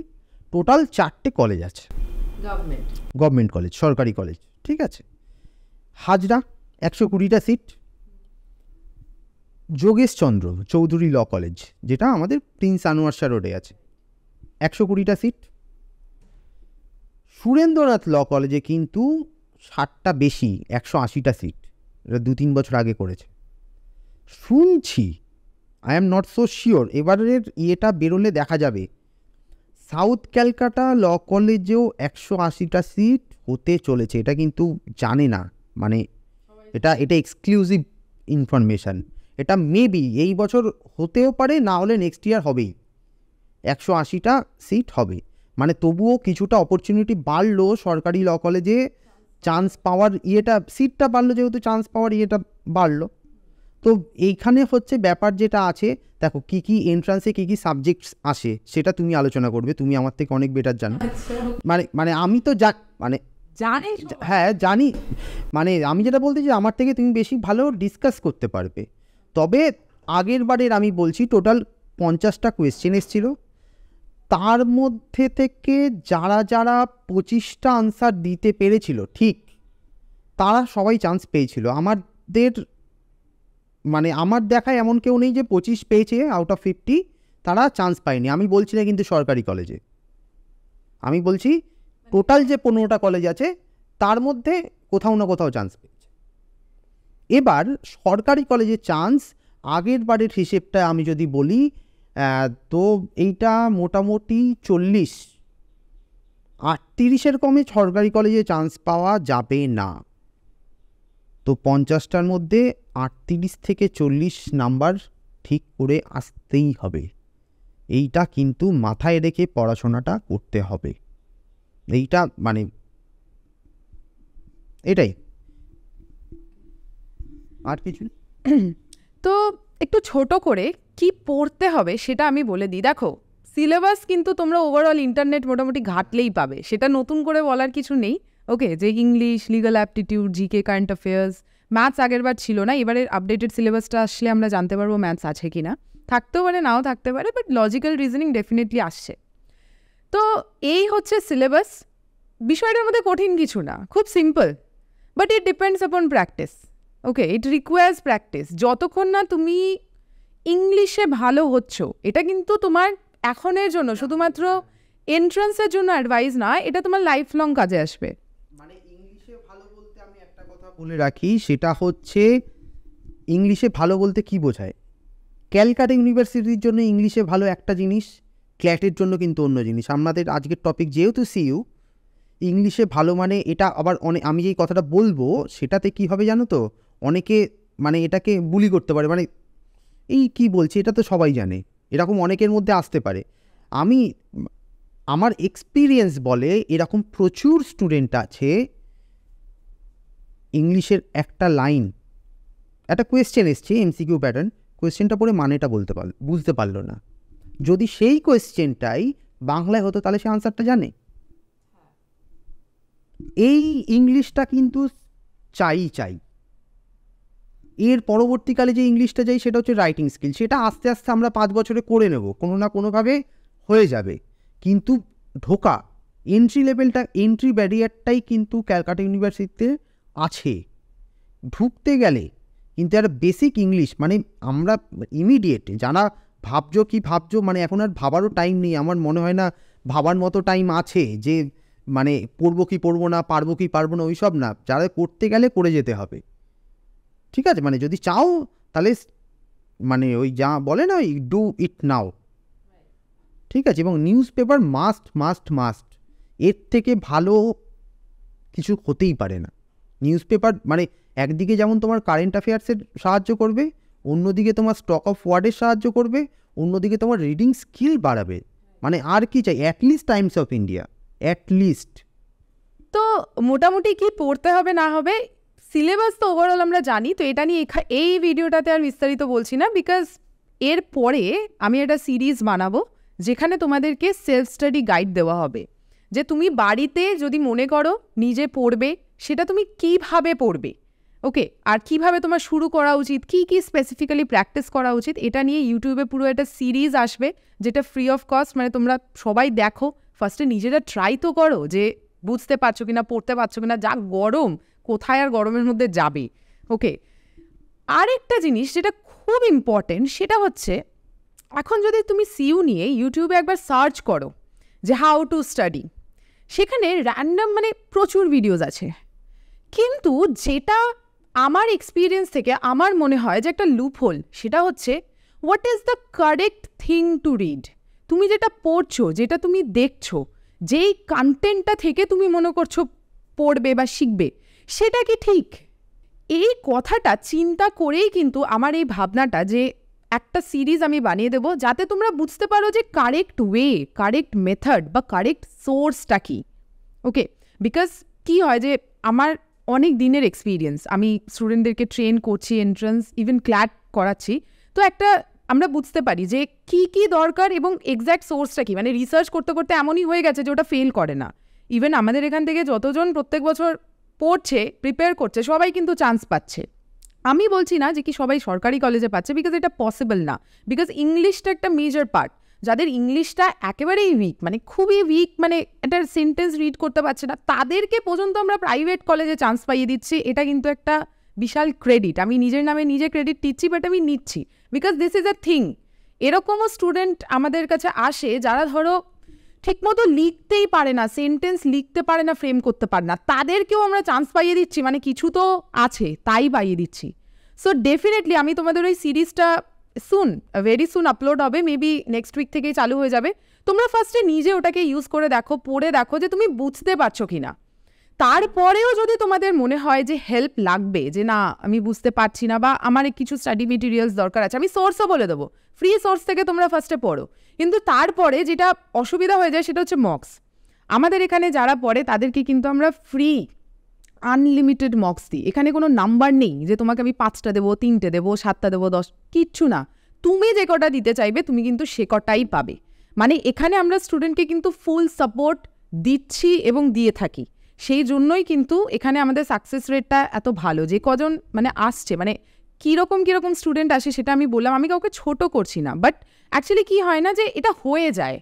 টোটাল 4টে কলেজ আছে, গভর্নমেন্ট কলেজ, সরকারি কলেজ, ঠিক আছে। হাজরা 120টা seat, Jogeshchandra Chowdhury law college, যেটা আমাদের প্রিন্স আনোয়ার শাহ রোডে আছে, 120টা সিট। সুরেন্দ্রনাথ ল কলেজে কিন্তু 60টা বেশি, 180টা সিট, এটা 2-3 বছর আগে করেছে শুনছি, I am not so sure, এবারের ইয়েটা বেরোলে দেখা যাবে। সাউথ ক্যালকাটা ল কলেজেও 180টা সিট হতে চলেছে, এটা কিন্তু জানে না, মানে এটা এক্সক্লুসিভ ইনফরমেশান। এটা মেবি এই বছর হতেও পারে, না হলে নেক্সট ইয়ার হবেই, 180টা সিট হবে। মানে তবুও কিছুটা অপরচুনিটি বাড়লো সরকারি ল কলেজে, চান্স পাওয়ার ইয়েটা, সিটটা বাড়লো যেহেতু, চান্স পাওয়ার ইয়েটা বাড়লো। তো এইখানে হচ্ছে ব্যাপার যেটা আছে, দেখো কী এন্ট্রান্সে কী সাবজেক্টস আসে সেটা তুমি আলোচনা করবে, তুমি আমার থেকে অনেক বেটার জানো। মানে আমি তো জানি, হ্যাঁ জানি, মানে আমি যেটা বলতে চাই, আমার থেকে তুমি বেশি ভালো ডিসকাস করতে পারবে। তবে আগের বারের আমি বলছি, টোটাল 50টা কোয়েশ্চেন এসেছিলো, তার মধ্যে থেকে যারা 25টা আনসার দিতে পেরেছিল ঠিক, তারা সবাই চান্স পেয়েছিল। আমাদের মানে আমার দেখায় এমন কেউ নেই যে 25 পেয়েছে আউট অফ 50 তারা চান্স পায়নি। আমি বলছি না কিন্তু সরকারি কলেজে, আমি বলছি টোটাল যে 15টা কলেজ আছে তার মধ্যে কোথাও না কোথাও চান্স পেয়েছে। এবার সরকারি কলেজে চান্স আগের বারের হিসেবটা আমি যদি বলি তো এইটা মোটামুটি 40-38-এর কমে সরকারি কলেজে চান্স পাওয়া যাবে না। তো 50টার মধ্যে 38 থেকে 40 নাম্বার ঠিক করে আসতেই হবে। এইটা কিন্তু মাথায় রেখে পড়াশোনাটা করতে হবে। এইটা মানে এটাই, আর কিছু। তো একটু ছোট করে কি পড়তে হবে সেটা আমি বলে দিই। দেখো, সিলেবাস কিন্তু তোমরা ওভারঅল ইন্টারনেট মোটামুটি ঘাটলেই পাবে, সেটা নতুন করে বলার কিছু নেই। ওকে, যে English, legal aptitude, GK, current affairs, maths আগের বার ছিল না, এবারের আপডেটেড সিলেবাসটা আসলে আমরা জানতে পারবো ম্যাথস আছে কি না। থাকতেও পারে, নাও থাকতে পারে, বাট লজিক্যাল রিজনিং ডেফিনেটলি আসছে। তো এই হচ্ছে সিলেবাস। বিষয়টার মধ্যে কঠিন কিছু না, খুব simple, but it depends upon practice. Okay, it requires practice. যতক্ষণ না তুমি ইংলিশে ভালো হচ্ছ, এটা কিন্তু তোমার এখনের জন্য শুধুমাত্র এন্ট্রান্সের জন্য অ্যাডভাইস না, এটা তোমার লাইফ লং কাজে আসবে। মানে ইংলিশে ভালো বলতে আমি একটা কথা বলে রাখি, সেটা হচ্ছে ইংলিশে ভালো বলতে কি বোঝায়। ক্যালকাটা ইউনিভার্সিটির জন্য ইংলিশে ভালো একটা জিনিস, ক্ল্যাটের জন্য কিন্তু অন্য জিনিস। আমাদের আজকের টপিক যেহেতু সিইউ, ইংলিশে ভালো মানে এটা আবার অনেক, আমি যেই কথাটা বলবো সেটাতে কি হবে জানো তো, অনেকে মানে এটাকে বুলি করতে পারে, মানে এই কি বলছি, এটা তো সবাই জানে, এরকম অনেকের মধ্যে আসতে পারে। আমি আমার এক্সপিরিয়েন্স বলে এরকম প্রচুর স্টুডেন্ট আছে, ইংলিশের একটা লাইন, একটা কোয়েশ্চেন এসছে এমসিকিউ প্যাটার্ন, কোয়েশ্চেনটা পড়ে মানেটা বুঝতে পারলো না, যদি সেই কোয়েশ্চেনটাই বাংলায় হতো তাহলে সে আনসারটা জানে। এই ইংলিশটা কিন্তু চাই। এর পরবর্তীকালে যে ইংলিশটা চাই সেটা হচ্ছে রাইটিং স্কিল, সেটা আস্তে আস্তে আমরা 5 বছরে করে নেব, কোনো না কোনোভাবে হয়ে যাবে। কিন্তু ঢোকা এন্ট্রি ব্যারিয়ারটাই কিন্তু ক্যালকাটা ইউনিভার্সিটিতে আছে। ঢুকতে গেলে কিন্তু একটা বেসিক ইংলিশ, মানে আমরা ইমিডিয়েট যারা ভাবছো মানে এখন আর ভাবারও টাইম নেই, আমার মনে হয় না ভাবার মতো টাইম আছে যে মানে পড়বো কি পড়বো না, পারবো কি পারবো না, ওই সব না, যারা করতে গেলে করে যেতে হবে। ঠিক আছে, মানে যদি চাও তাহলে মানে ওই যা বলে না ওই ডু ইট নাও, ঠিক আছে। এবং নিউজ পেপার মাস্ট, এর থেকে ভালো কিছু হতেই পারে না। নিউজ পেপার মানে একদিকে যেমন তোমার কারেন্ট অ্যাফেয়ার্সের সাহায্য করবে, অন্যদিকে তোমার স্টক অফ ওয়ার্ডের সাহায্য করবে, অন্যদিকে তোমার রিডিং স্কিল বাড়াবে, মানে আর কি চাই, at least Times of India, at least. তো মোটামুটি কি পড়তে হবে না হবে, সিলেবাস তো ওভারঅল আমরা জানি। তো এটা নিয়ে এই ভিডিওটাতে আর বিস্তারিত বলছি না, বিকজ এর পরে আমি একটা সিরিজ বানাবো যেখানে তোমাদেরকে সেলফ স্টাডি গাইড দেওয়া হবে, যে তুমি বাড়িতে যদি মনে করো নিজে পড়বে, সেটা তুমি কিভাবে পড়বে। ওকে, আর কিভাবে তোমার শুরু করা উচিত, কি কি স্পেসিফিক্যালি প্র্যাকটিস করা উচিত, এটা নিয়ে ইউটিউবে পুরো একটা সিরিজ আসবে, যেটা ফ্রি অফ কস্ট। মানে তোমরা সবাই দেখো, ফার্স্টে নিজেরা ট্রাই তো করো যে বুঝতে পারছো কিনা, পড়তে পারছো কিনা। যা গরম, কোথায় আর গরমের মধ্যে যাবে। ওকে, আরেকটা জিনিস যেটা খুব ইম্পর্টেন্ট, সেটা হচ্ছে এখন যদি তুমি সিইউ নিয়ে ইউটিউবে একবার সার্চ করো যে হাউ টু স্টাডি, সেখানে র্যান্ডম মানে প্রচুর ভিডিওস আছে, কিন্তু যেটা আমার এক্সপিরিয়েন্স থেকে আমার মনে হয় যে একটা লুপহোল, সেটা হচ্ছে what is the correct thing to read. তুমি যেটা পড়ছো, যেটা তুমি দেখছো, যেই কন্টেন্টটা থেকে তুমি মনে করছো পড়বে বা শিখবে, সেটা কি ঠিক? এই কথাটা চিন্তা করেই কিন্তু আমার এই ভাবনাটা যে একটা সিরিজ আমি বানিয়ে দেবো, যাতে তোমরা বুঝতে পারো যে কারেক্ট ওয়ে, কারেক্ট মেথড বা কারেক্ট সোর্সটা কী। ওকে, বিকজ কী হয় যে আমার অনেক দিনের এক্সপিরিয়েন্স, আমি স্টুডেন্টদেরকে ট্রেন করছি, এন্ট্রান্স ইভেন ক্ল্যাট করাচ্ছি, তো একটা আমরা বুঝতে পারি যে কি কি দরকার এবং এক্স্যাক্ট সোর্সটা কী। মানে রিসার্চ করতে করতে এমনই হয়ে গেছে যে ওটা ফেল করে না। ইভেন আমাদের এখান থেকে যতজন প্রত্যেক বছর পড়ছে, প্রিপেয়ার করছে, সবাই কিন্তু চান্স পাচ্ছে। আমি বলছি না যে কি সবাই সরকারি কলেজে পাচ্ছে, বিকজ এটা পসিবল না, বিকজ ইংলিশটা একটা মেজর পার্ট। যাদের ইংলিশটা একেবারেই উইক, মানে খুবই উইক, মানে একটা সেন্টেন্স রিড করতে পারছে না, তাদেরকে পর্যন্ত আমরা প্রাইভেট কলেজে চান্স পাইয়ে দিচ্ছি। এটা কিন্তু একটা বিশাল ক্রেডিট। আমি নিজের নামে নিজে ক্রেডিট নিচ্ছি, বাট আমি নিচ্ছি because this is a thing. এরকমও স্টুডেন্ট আমাদের কাছে আসে যারা ধরো ঠিকমতো লিখতেই পারে না, সেন্টেন্স লিখতে পারে না, ফ্রেম করতে পারে না, তাদেরকেও আমরা চান্স পাইয়ে দিচ্ছি। মানে কিছু তো আছে, তাই পাইয়ে দিচ্ছি। সো ডেফিনেটলি আমি তোমাদের ওই সিরিজটা ভেরি সুন আপলোড হবে, মেবি নেক্সট উইক থেকেই চালু হয়ে যাবে। তোমরা ফার্স্টে নিজে ওটাকে ইউজ করে দেখো, পড়ে দেখো যে তুমি বুঝতে পারছো কি না। তারপরেও যদি তোমাদের মনে হয় যে হেল্প লাগবে, যে না আমি বুঝতে পারছি না বা আমার কিছু স্টাডি মেটেরিয়ালস দরকার আছে, আমি সোর্সও বলে দেবো, ফ্রি সোর্স থেকে তোমরা ফার্স্টে পড়ো। কিন্তু তারপরে যেটা অসুবিধা হয়ে যায় সেটা হচ্ছে মক্স। আমাদের এখানে যারা পড়ে তাদেরকে কিন্তু আমরা ফ্রি আনলিমিটেড মক্স দিই। এখানে কোনো নাম্বার নেই যে তোমাকে আমি 5টা দেবো, 3টে দেবো, 7টা দেবো, 10, কিচ্ছু না। তুমি যে কটা দিতে চাইবে তুমি কিন্তু সে কটাই পাবে। মানে এখানে আমরা স্টুডেন্টকে কিন্তু ফুল সাপোর্ট দিচ্ছি এবং দিয়ে থাকি। সেই জন্যই কিন্তু এখানে আমাদের সাকসেস রেটটা এত ভালো। যে কজন মানে আসছে, মানে কীরকম স্টুডেন্ট আসে সেটা আমি বললাম, আমি কাউকে ছোট করছি না, বাট অ্যাকচুয়ালি কী হয় না যে এটা হয়ে যায়।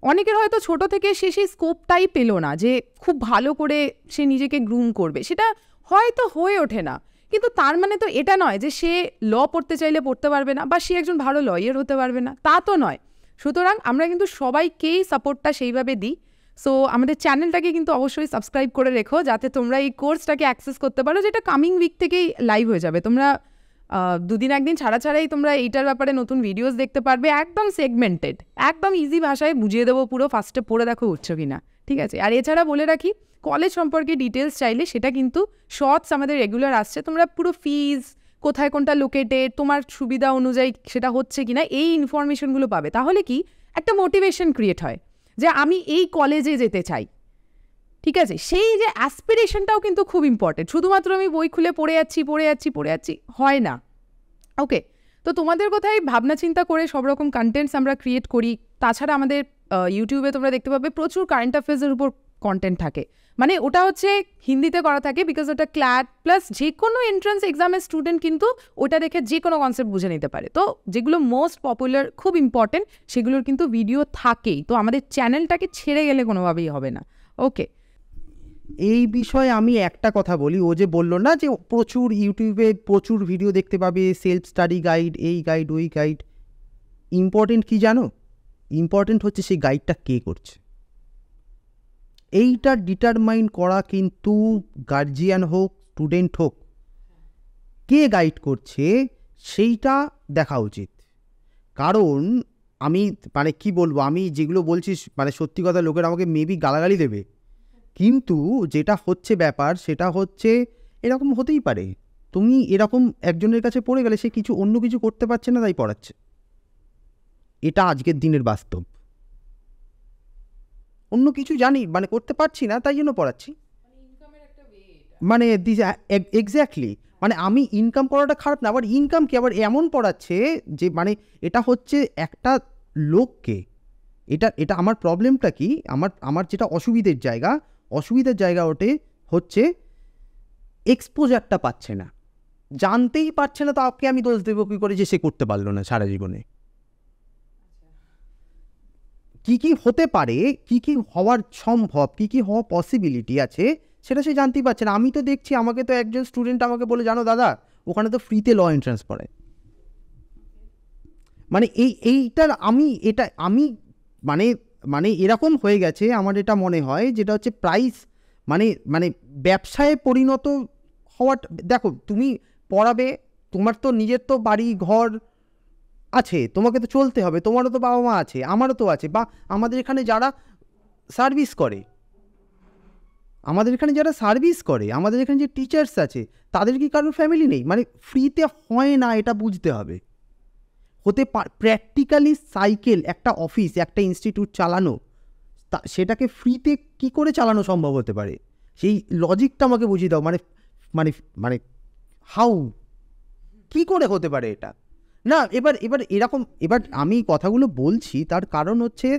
অনেকের হয়তো ছোট থেকে সে সেই স্কোপটাই পেল না যে খুব ভালো করে সে নিজেকে গ্রুম করবে, সেটা হয়তো হয়ে ওঠে না। কিন্তু তার মানে তো এটা নয় যে সে ল পড়তে চাইলে পড়তে পারবে না বা সে একজন ভালো লয়ার হতে পারবে না, তা তো নয়। সুতরাং আমরা কিন্তু সবাইকেই সাপোর্টটা সেইভাবে দিই। সো আমাদের চ্যানেলটাকে কিন্তু অবশ্যই সাবস্ক্রাইব করে রেখো, যাতে তোমরা এই কোর্সটাকে অ্যাক্সেস করতে পারো, যেটা কামিং উইক থেকেই লাইভ হয়ে যাবে। তোমরা 2 দিন 1 দিন ছাড়াই তোমরা এইটার ব্যাপারে নতুন ভিডিওস দেখতে পারবে, একদম সেগমেন্টেড, একদম ইজি ভাষায় বুঝিয়ে দেবো পুরো। ফার্স্টে পড়ে দেখো উঠছো কিনা, ঠিক আছে? আর এছাড়া বলে রাখি, কলেজ সম্পর্কে ডিটেলস চাইলে সেটা কিন্তু শর্টস আমাদের রেগুলার আসছে। তোমরা পুরো ফিজ, কোথায় কোনটা লোকেটেড, তোমার সুবিধা অনুযায়ী সেটা হচ্ছে কিনা, এই ইনফরমেশনগুলো পাবে। তাহলে কি একটা মোটিভেশন ক্রিয়েট হয় যে আমি এই কলেজে যেতে চাই, ঠিক আছে? সেই যে অ্যাসপিরেশনটাও কিন্তু খুব ইম্পর্টেন্ট। শুধুমাত্র আমি বই খুলে পড়ে যাচ্ছি হয় না। ওকে, তো তোমাদের কোথায় ভাবনা চিন্তা করে সব রকম কন্টেন্টস আমরা ক্রিয়েট করি। তাছাড়া আমাদের ইউটিউবে তোমরা দেখতে পাবে প্রচুর কারেন্ট অ্যাফেয়ার্সের উপর কন্টেন্ট থাকে। মানে ওটা হচ্ছে হিন্দিতে করা থাকে, বিকজ ওটা ক্ল্যাট প্লাস যে কোনো এন্ট্রান্স এক্সামের স্টুডেন্ট কিন্তু ওটা দেখে যে কোনো কনসেপ্ট বুঝে নিতে পারে। তো যেগুলো মোস্ট পপুলার, খুব ইম্পর্টেন্ট, সেগুলোর কিন্তু ভিডিও থাকেই। তো আমাদের চ্যানেলটাকে ছেড়ে গেলে কোনোভাবেই হবে না। ওকে, এই বিষয়ে আমি একটা কথা বলি। ও যে বললো না যে প্রচুর ইউটিউবে প্রচুর ভিডিও দেখতে পাবে, সেলফ স্টাডি গাইড, এই গাইড ওই গাইড, ইম্পর্টেন্ট কি জানো? ইম্পর্টেন্ট হচ্ছে সেই গাইডটা কে করছে। এইটা ডিটারমাইন করা কিন্তু গার্জিয়ান হোক, স্টুডেন্ট হোক, কে গাইড করছে সেইটা দেখা উচিত। কারণ আমি মানে কি বলবো, আমি যেগুলো বলছি মানে সত্যি কথা, লোকের আমাকে মেবি গালাগালি দেবে, কিন্তু যেটা হচ্ছে ব্যাপার সেটা হচ্ছে এরকম হতেই পারে। তুমি এরকম একজনের কাছে পড়ে গেলে সে কিছু অন্য কিছু করতে পারছে না, তাই পড়াচ্ছে। এটা আজকের দিনের বাস্তব। অন্য কিছু জানি মানে করতে পারছি না, তাই জন্য পড়াচ্ছি। মানে এক্স্যাক্টলি, মানে আমি ইনকাম করাটা খারাপ না, আবার ইনকাম কি আবার এমন পড়াচ্ছে যে মানে এটা হচ্ছে একটা লোককে, এটা আমার প্রবলেমটা কি, আমার যেটা অসুবিধের জায়গা ওটে হচ্ছে এক্সপোজারটা পাচ্ছে না, জানতেই পারছে না। তাকে আমি দোষ দেবো কী করে যে সে করতে পারলো না সারা জীবনে? কি হতে পারে, কি হওয়ার সম্ভব, কি হওয়া পসিবিলিটি আছে, সেটা সে জানতেই পারছে না। আমি তো দেখছি, আমাকে তো একজন স্টুডেন্ট আমাকে বলে, জানো দাদা, ওখানে তো ফ্রিতে ল এন্ট্রান্স পড়ায়। মানে এইটার আমি মানে এরকম হয়ে গেছে আমার এটা মনে হয়, যেটা হচ্ছে প্রাইস মানে ব্যবসায় পরিণত হওয়ার। দেখো, তুমি পড়াবে, তোমার তো নিজের তো বাড়ি ঘর আছে, তোমাকে তো চলতে হবে, তোমারও তো বাবা মা আছে, আমারও তো আছে, বা আমাদের এখানে যারা সার্ভিস করে, আমাদের এখানে যে টিচার্স আছে, তাদের কি কারোর ফ্যামিলি নেই? মানে ফ্রিতে হয় না, এটা বুঝতে হবে। প্র্যাকটিক্যালি সাইকেল, একটা অফিস, একটা ইনস্টিটিউট চালানো, সেটাকে ফ্রিতে কি করে চালানো সম্ভব হতে পারে? সেই লজিকটা আমাকে বুঝিয়ে দাও। মানে মানে হাউ, কি করে হতে পারে এটা? না, এবার এরকম, এবার আমি কথাগুলো বলছি তার কারণ হচ্ছে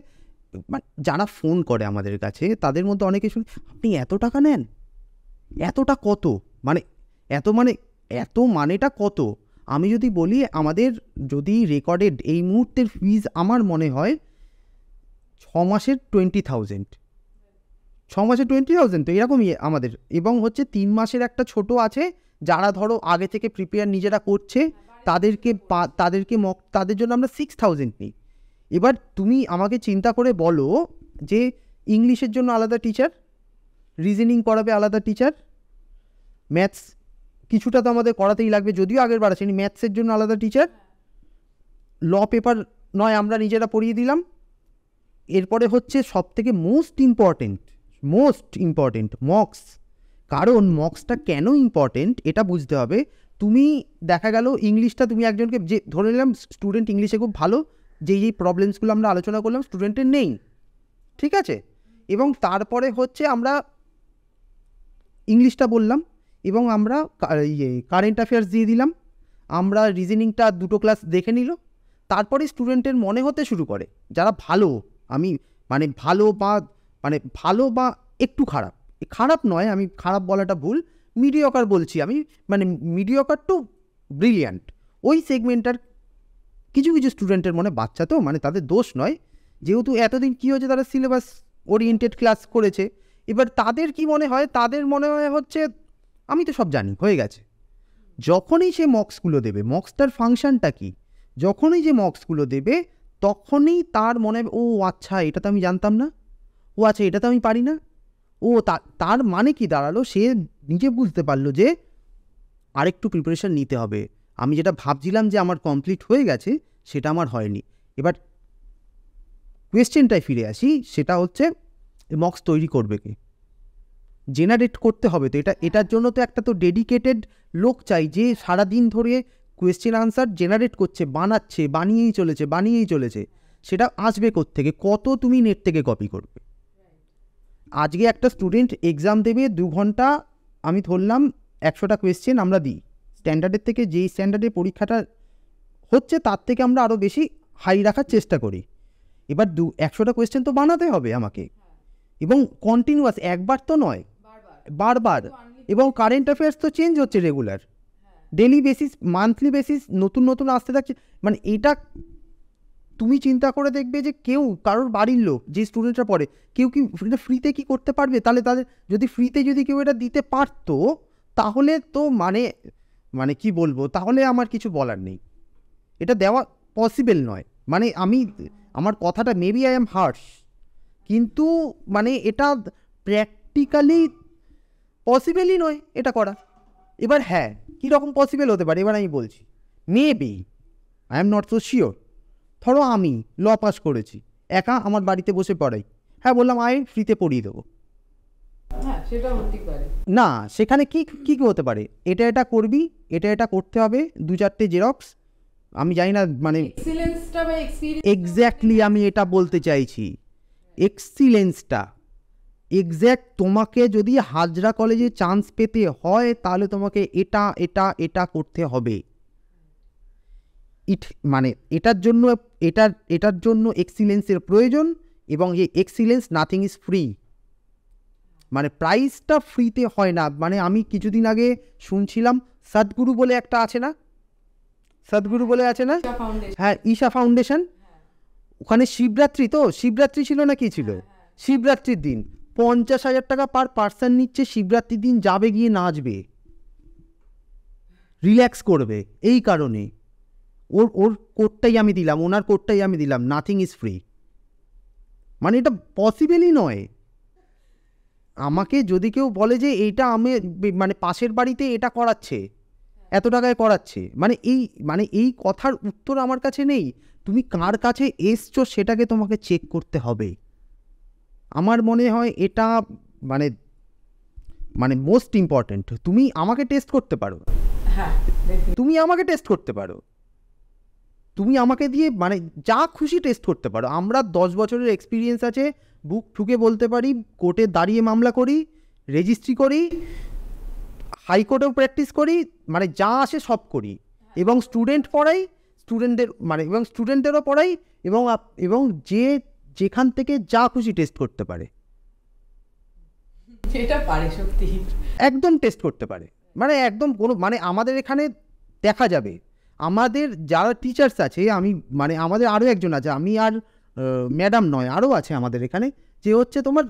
যারা ফোন করে আমাদের কাছে, তাদের মধ্যে অনেকে শুনে, আপনি এত টাকা নেন, এতটা কত, এত মানেটা কত? আমি যদি বলি, আমাদের যদি রেকর্ডেড এই মুহূর্তের ফিজ আমার মনে হয় মাসের 20,000, 6 মাসে 20,000, তো এরকমই আমাদের। এবং হচ্ছে 3 মাসের একটা ছোট আছে, যারা ধরো আগে থেকে প্রিপেয়ার নিজেরা করছে, তাদের জন্য আমরা 6,000 নিই। এবার তুমি আমাকে চিন্তা করে বলো যে ইংলিশের জন্য আলাদা টিচার, রিজনিং করাবে আলাদা টিচার, ম্যাথস কিছুটা তো আমাদের করাতেই লাগবে, যদিও আগের বার আসেনি, ম্যাথসের জন্য আলাদা টিচার, ল পেপার নয় আমরা নিজেরা পড়িয়ে দিলাম। এরপরে হচ্ছে সবথেকে মোস্ট ইম্পর্টেন্ট মক্স। কারণ মক্সটা কেন ইম্পর্টেন্ট এটা বুঝতে হবে। তুমি দেখা গেল ইংলিশটা তুমি একজনকে, যে ধরে নিলাম স্টুডেন্ট ইংলিশে খুব ভালো, যেই প্রবলেমসগুলো আমরা আলোচনা করলাম স্টুডেন্টের নেই, ঠিক আছে, এবং তারপরে হচ্ছে আমরা ইংলিশটা বললাম এবং আমরা কারেন্ট অ্যাফেয়ার্স দিয়ে দিলাম, আমরা রিজনিংটা 2টো ক্লাস দেখে নিল, তারপরে স্টুডেন্টের মনে হতে শুরু করে যারা ভালো, আমি ভালো বা একটু খারাপ নয়, আমি খারাপ বলাটা ভুল, মিডিওকার বলছি আমি, মিডিওকার টু ব্রিলিয়ান্ট, ওই সেগমেন্টার কিছু স্টুডেন্টের মনে, বাচ্চা তো তাদের দোষ নয়, যেহেতু এতদিন কী হয়েছে তারা সিলেবাস ওরিয়েন্টেড ক্লাস করেছে, এবার তাদের কি মনে হয়, তাদের মনে হয় হচ্ছে আমি তো সব জানি, হয়ে গেছে। যখনই সে মক্সগুলো দেবে, মক্সটার ফাংশনটা কি, যখনই যে মক্সগুলো দেবে তখনই তার মনে হবে ও আচ্ছা এটা তো আমি জানতাম না, ও আচ্ছা এটা তো আমি পারি না, ও তার মানে কি দাঁড়ালো, সে নিজে বুঝতে পারলো যে আরেকটু প্রিপারেশন নিতে হবে, আমি যেটা ভাবছিলাম যে আমার কমপ্লিট হয়ে গেছে সেটা আমার হয়নি। এবার কোয়েশ্চেনটায় ফিরে আসি, সেটা হচ্ছে মক্স তৈরি করবে কে, জেনারেট করতে হবে তো, এটার জন্য তো একটা তো ডেডিকেটেড লোক চাই যে সারাদিন ধরে কোয়েশ্চেন আনসার জেনারেট করছে, বানিয়েই চলেছে, সেটা আসবে কোত্থেকে, কত তুমি নেট থেকে কপি করবে। আজকে একটা স্টুডেন্ট এক্সাম দেবে 2 ঘন্টা, আমি ধরলাম 100টা কোয়েশ্চেন আমরা দিই, স্ট্যান্ডার্ডের থেকে যেই স্ট্যান্ডার্ডের পরীক্ষাটা হচ্ছে তার থেকে আমরা আরও বেশি হাই রাখার চেষ্টা করি। এবার 100টা কোয়েশ্চেন তো বানাতে হবে আমাকে, এবং কন্টিনিউয়াস, একবার তো নয়, বারবার, এবং কারেন্ট অ্যাফেয়ার্স তো চেঞ্জ হচ্ছে regular, daily basis, monthly basis, নতুন আসতে থাকছে। এটা তুমি চিন্তা করে দেখবে যে কারোর বাড়ির লোক যে স্টুডেন্টরা পড়ে, কেউ কি ফ্রিতে কি করতে পারবে? তাহলে তাদের যদি ফ্রিতে কেউ এটা দিতে পারতো তাহলে তো কি বলবো, তাহলে আমার কিছু বলার নেই, এটা দেওয়া পসিবল নয়। আমার কথাটা মেবি আই এম হার্শ, কিন্তু এটা প্র্যাকটিক্যালি পসিবলই নয় এটা করা। এবার হ্যাঁ, কীরকম পসিবল হতে পারে এবার আমি বলছি, maybe, I am not so sure. ধরো আমি ল পাস করেছি, একা আমার বাড়িতে বসে পড়াই, হ্যাঁ বললাম আয় ফ্রিতে পড়িয়ে দেবো, না সেখানে কি হতে পারে, এটা করবি, এটা করতে হবে, 2-4টে জেরক্স, আমি জানি না এক্স্যাক্টলি আমি এটা বলতে চাইছি, এক্সিলেন্সটা এক্স্যাক্ট তোমাকে যদি হাজরা কলেজে চান্স পেতে হয় তাহলে তোমাকে এটা করতে হবে। এটার জন্য এক্সিলেন্সের প্রয়োজন, এবং এই এক্সিলেন্স নাথিং ইজ ফ্রি, প্রাইসটা ফ্রিতে হয় না। আমি কিছুদিন আগে শুনছিলাম সদ্গুরু বলে একটা আছে না, হ্যাঁ ঈশা ফাউন্ডেশন, ওখানে শিবরাত্রি ছিল না কি ছিল, শিবরাত্রির দিন 50,000 টাকা পার পার্সন নিচ্ছে, শিবরাত্রির দিন যাবে, গিয়ে নাচবে, রিল্যাক্স করবে, এই কারণে ওর কোডটাই আমি দিলাম, ওনার কোডটাই আমি দিলাম, নাথিং ইজ ফ্রি। এটা পসিবলই নয়। আমাকে যদি কেউ বলে যে এইটা আমি পাশের বাড়িতে এটা করাচ্ছে, এত টাকায় করাচ্ছে, এই কথার উত্তর আমার কাছে নেই। তুমি কার কাছে এসছো সেটাকে তোমাকে চেক করতে হবে। আমার মনে হয় এটা মোস্ট ইম্পর্টেন্ট। তুমি আমাকে টেস্ট করতে পারো, তুমি আমাকে দিয়ে যা খুশি টেস্ট করতে পারো। আমরা 10 বছরের এক্সপিরিয়েন্স আছে, বুক ঠুকে বলতে পারি, কোর্টে দাঁড়িয়ে মামলা করি, রেজিস্ট্রি করি, হাইকোর্টেও প্র্যাকটিস করি, যা আসে সব করি, এবং স্টুডেন্ট পড়াই, স্টুডেন্টদেরও পড়াই, এবং যে যেখান থেকে যা খুশি টেস্ট করতে পারে, একদম টেস্ট করতে পারে, একদম কোনো আমাদের এখানে দেখা যাবে, আমাদের যারা টিচার্স আছে, আমি আমাদের আরও একজন আছে, আমি আর ম্যাডাম নয়, আরও আছে আমাদের এখানে, যে হচ্ছে তোমার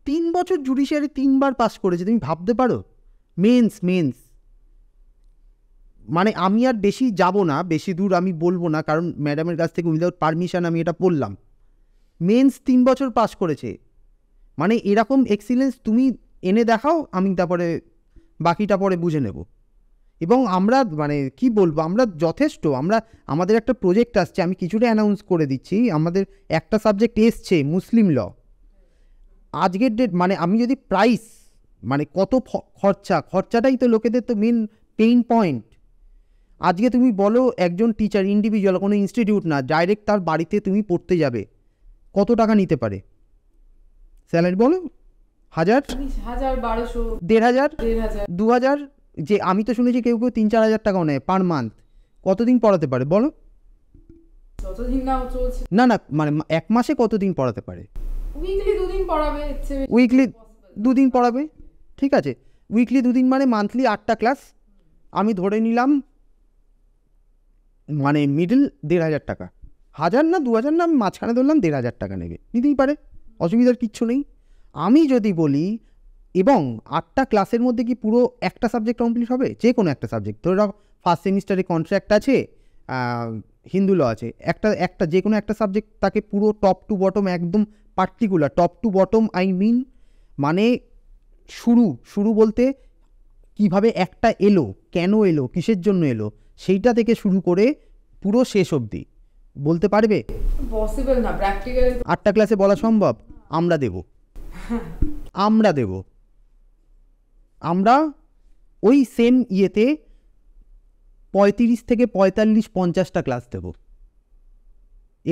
3 বছর জুডিশিয়ারি 3 বার পাস করেছে। তুমি ভাবতে পারো, মেন্স মানে আমি আর বেশি যাব না, বেশি দূর আমি বলবো না, কারণ ম্যাডামের কাছ থেকে উইদাউট পারমিশন আমি এটা বললাম। মেন্স 3 বছর পাস করেছে, মানে এরকম এক্সিলেন্স তুমি এনে দেখাও, আমি তারপরে বাকিটা পরে বুঝে নেব। এবং আমরা মানে কি বলবো, আমরা যথেষ্ট, আমাদের একটা প্রজেক্ট আসছে, আমি কিছুটা অ্যানাউন্স করে দিচ্ছি, আমাদের একটা সাবজেক্ট এসছে মুসলিম ল। আজকের ডেট মানে আমি যদি প্রাইস মানে কত খরচাটাই তো লোকেদের তো মেন পেইন পয়েন্ট। আজকে তুমি বলো একজন টিচার ইন্ডিভিজুয়াল, কোনো ইনস্টিটিউট না, ডাইরেক্ট তার বাড়িতে তুমি পড়তে যাবে, কত টাকা নিতে পারে স্যালারি বলো? 1000, 1200, 1500, 2000, যে আমি তো শুনেছি কেউ 3-4 হাজার টাকাও নেয় পার মান্থ। কতদিন পড়াতে পারে বলো? না মানে 1 মাসে কতদিন পড়াতে পারে? উইকলি 2 দিন পড়াবে, ঠিক আছে, উইকলি 2 দিন মানে মান্থলি 8টা ক্লাস, আমি ধরে নিলাম মানে মিডল 1500 টাকা, 1000 না 2000 না, আমি মাঝখানে ধরলাম 1500 টাকা নেবে, নিতেই পারে, অসুবিধার কিচ্ছু নেই। আমি যদি বলি, এবং 8টা ক্লাসের মধ্যে কি পুরো একটা সাবজেক্ট কমপ্লিট হবে? যে কোনো একটা সাবজেক্ট, ধরে রাখো ফার্স্ট সেমিস্টারে কন্ট্রাক্ট আছে, হিন্দু ল আছে, একটা যে কোনো একটা সাবজেক্ট তাকে পুরো টপ টু বটম একদম particular, top to bottom I mean, মানে শুরু বলতে কিভাবে একটা এলো, কেন এলো, কিসের জন্য এলো, সেইটা থেকে শুরু করে পুরো শেষ অবধি বলতে পারবে? পসিবল না, প্র্যাকটিক্যাল 8টা ক্লাসে বলা সম্ভব? আমরা দেব আমরা ওই সেম ইয়েতে 35 থেকে 45-50টা ক্লাস দেব,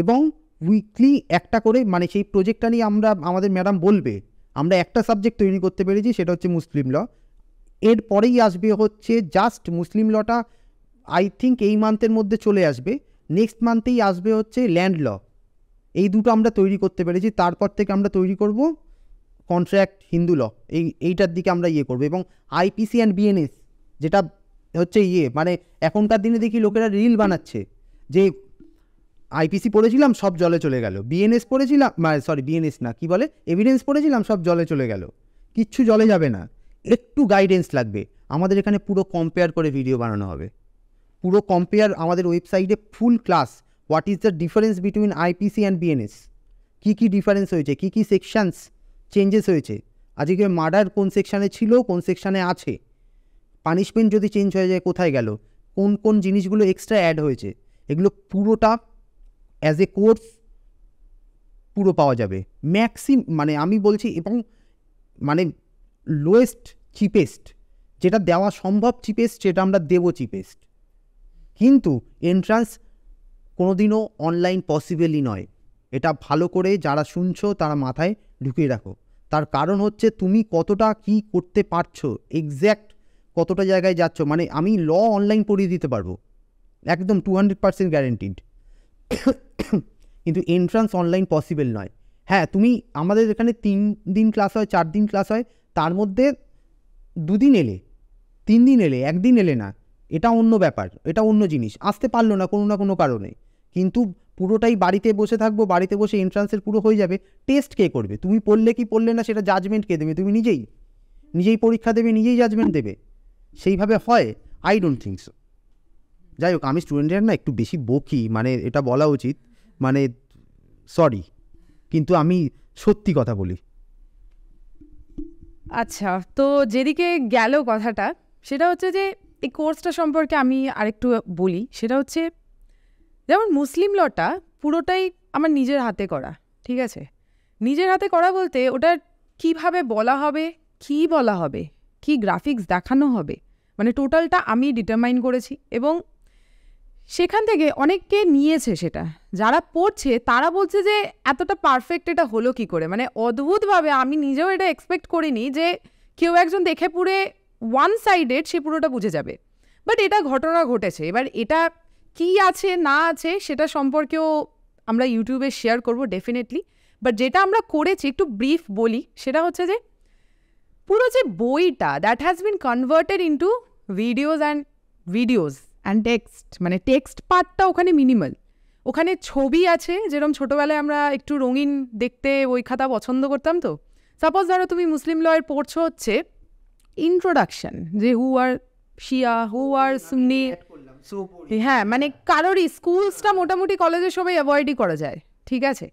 এবং উইকলি একটা করে, মানে সেই প্রজেক্টটা নিয়ে আমাদের ম্যাডাম বলবে আমরা একটা সাবজেক্ট তৈরি করতে পেরেছি, সেটা হচ্ছে মুসলিম ল। এরপরেই আসবে হচ্ছে জাস্ট মুসলিম লটা, আই থিঙ্ক এই মান্থের মধ্যে চলে আসবে, নেক্সট মান্থেই আসবে হচ্ছে ল্যান্ড ল। এই দুটো আমরা তৈরি করতে পেরেছি, তারপর থেকে আমরা তৈরি করব কন্ট্রাক্ট হিন্দু ল, এইটার দিকে আমরা করব। এবং আইপিসি অ্যান্ড বিএনএস, যেটা হচ্ছে মানে এখনকার দিনে দেখি লোকেরা রিল বানাচ্ছে যে আইপিসি পড়েছিলাম সব জলে চলে গেল, বিএনএস পড়েছিলাম, বিএনএস না, কি বলে, এভিডেন্স পড়েছিলাম সব জলে চলে গেল। কিচ্ছু জলে যাবে না, একটু গাইডেন্স লাগবে। আমাদের এখানে পুরো কম্পেয়ার করে ভিডিও বানানো হবে, পুরো কম্পেয়ার, আমাদের ওয়েবসাইটে full class, what is the difference between IPC and BNS, কী ডিফারেন্স হয়েছে, কী সেকশনস চেঞ্জেস হয়েছে, আজকে মার্ডার কোন সেকশানে ছিল, কোন সেকশানে আছে, পানিশমেন্ট যদি চেঞ্জ হয়ে যায় কোথায় গেল, কোন জিনিসগুলো এক্সট্রা অ্যাড হয়েছে, এগুলো পুরোটা অ্যাজ এ কোর্স পুরো পাওয়া যাবে মানে আমি বলছি, এবং মানে লোয়েস্ট চিপেস্ট, যেটা দেওয়া সম্ভব চিপেস্ট, সেটা আমরা দেবো চিপেস্ট। কিন্তু এন্ট্রান্স কোনোদিনও অনলাইন পসিবলই নয়, এটা ভালো করে যারা শুনছো তারা মাথায় ঢুকিয়ে রাখো। তার কারণ হচ্ছে তুমি কতটা কি করতে পারছো, এক্স্যাক্ট কতটা জায়গায় যাচ্ছ। মানে আমি ল অনলাইন পড়িয়ে দিতে পারবো একদম 200% গ্যারেন্টিড, কিন্তু এন্ট্রান্স অনলাইন পসিবল নয়। হ্যাঁ, তুমি আমাদের এখানে 3 দিন ক্লাস হয়, 4 দিন ক্লাস হয়, তার মধ্যে 2 দিন এলে, 3 দিন এলে, 1 দিন এলে না, এটা অন্য ব্যাপার, এটা অন্য জিনিস, আসতে পারলো না কোনো না কোনো কারণে, কিন্তু পুরোটাই বাড়িতে বসে থাকবো, বাড়িতে বসে এন্ট্রান্সের পুরো হয়ে যাবে। টেস্ট কে করবে? তুমি পড়লে কি পড়লে না সেটা জাজমেন্ট কে দেবে? তুমি নিজেই পরীক্ষা দেবে, নিজেই জাজমেন্ট দেবে, সেইভাবে হয়? I don't think so. যাই হোক, আমি স্টুডেন্টের না একটু বেশি বকি, মানে এটা বলা উচিত, মানে সরি, কিন্তু আমি সত্যি কথা বলি। আচ্ছা, তো যেদিকে গেল কথাটা, সেটা হচ্ছে যে এই কোর্সটা সম্পর্কে আমি আরেকটু বলি। সেটা হচ্ছে যেমন মুসলিম লটা পুরোটাই আমার নিজের হাতে করা, ঠিক আছে, নিজের হাতে করা বলতে ওটা কিভাবে বলা হবে, কি গ্রাফিক্স দেখানো হবে, মানে টোটালটা আমি ডিটারমাইন করেছি। এবং সেখান থেকে অনেককে নিয়েছে, সেটা যারা পড়ছে তারা বলছে যে এতটা পারফেক্ট এটা হলো কি করে, মানে অদ্ভুতভাবে। আমি নিজেও এটা এক্সপেক্ট করিনি যে কেউ একজন দেখে পুরো ওয়ান সাইডেড সে পুরোটা বুঝে যাবে, বাট এটা ঘটনা ঘটেছে। এবার এটা কি আছে না আছে সেটা সম্পর্কেও আমরা ইউটিউবে শেয়ার করব ডেফিনেটলি, বাট যেটা আমরা করেছি একটু ব্রিফ বলি। সেটা হচ্ছে যে পুরো যে বইটা that has been converted into videos and text, মানে টেক্সট পার্টটা ওখানে মিনিমাল, ওখানে ছবি আছে, যেরকম ছোটোবেলায় আমরা একটু রঙিন দেখতে ওই খাতা পছন্দ করতাম। তো সাপোজ ধরো তুমি মুসলিম লয়ের পড়ছো হচ্ছে ইন্ট্রোডাকশন, যে হু আর শিয়া, হু আর সুন্নি, হ্যাঁ মানে কারোরই স্কুলসটা মোটামুটি কলেজে সবাই অ্যাভয়েডই করা যায়, ঠিক আছে।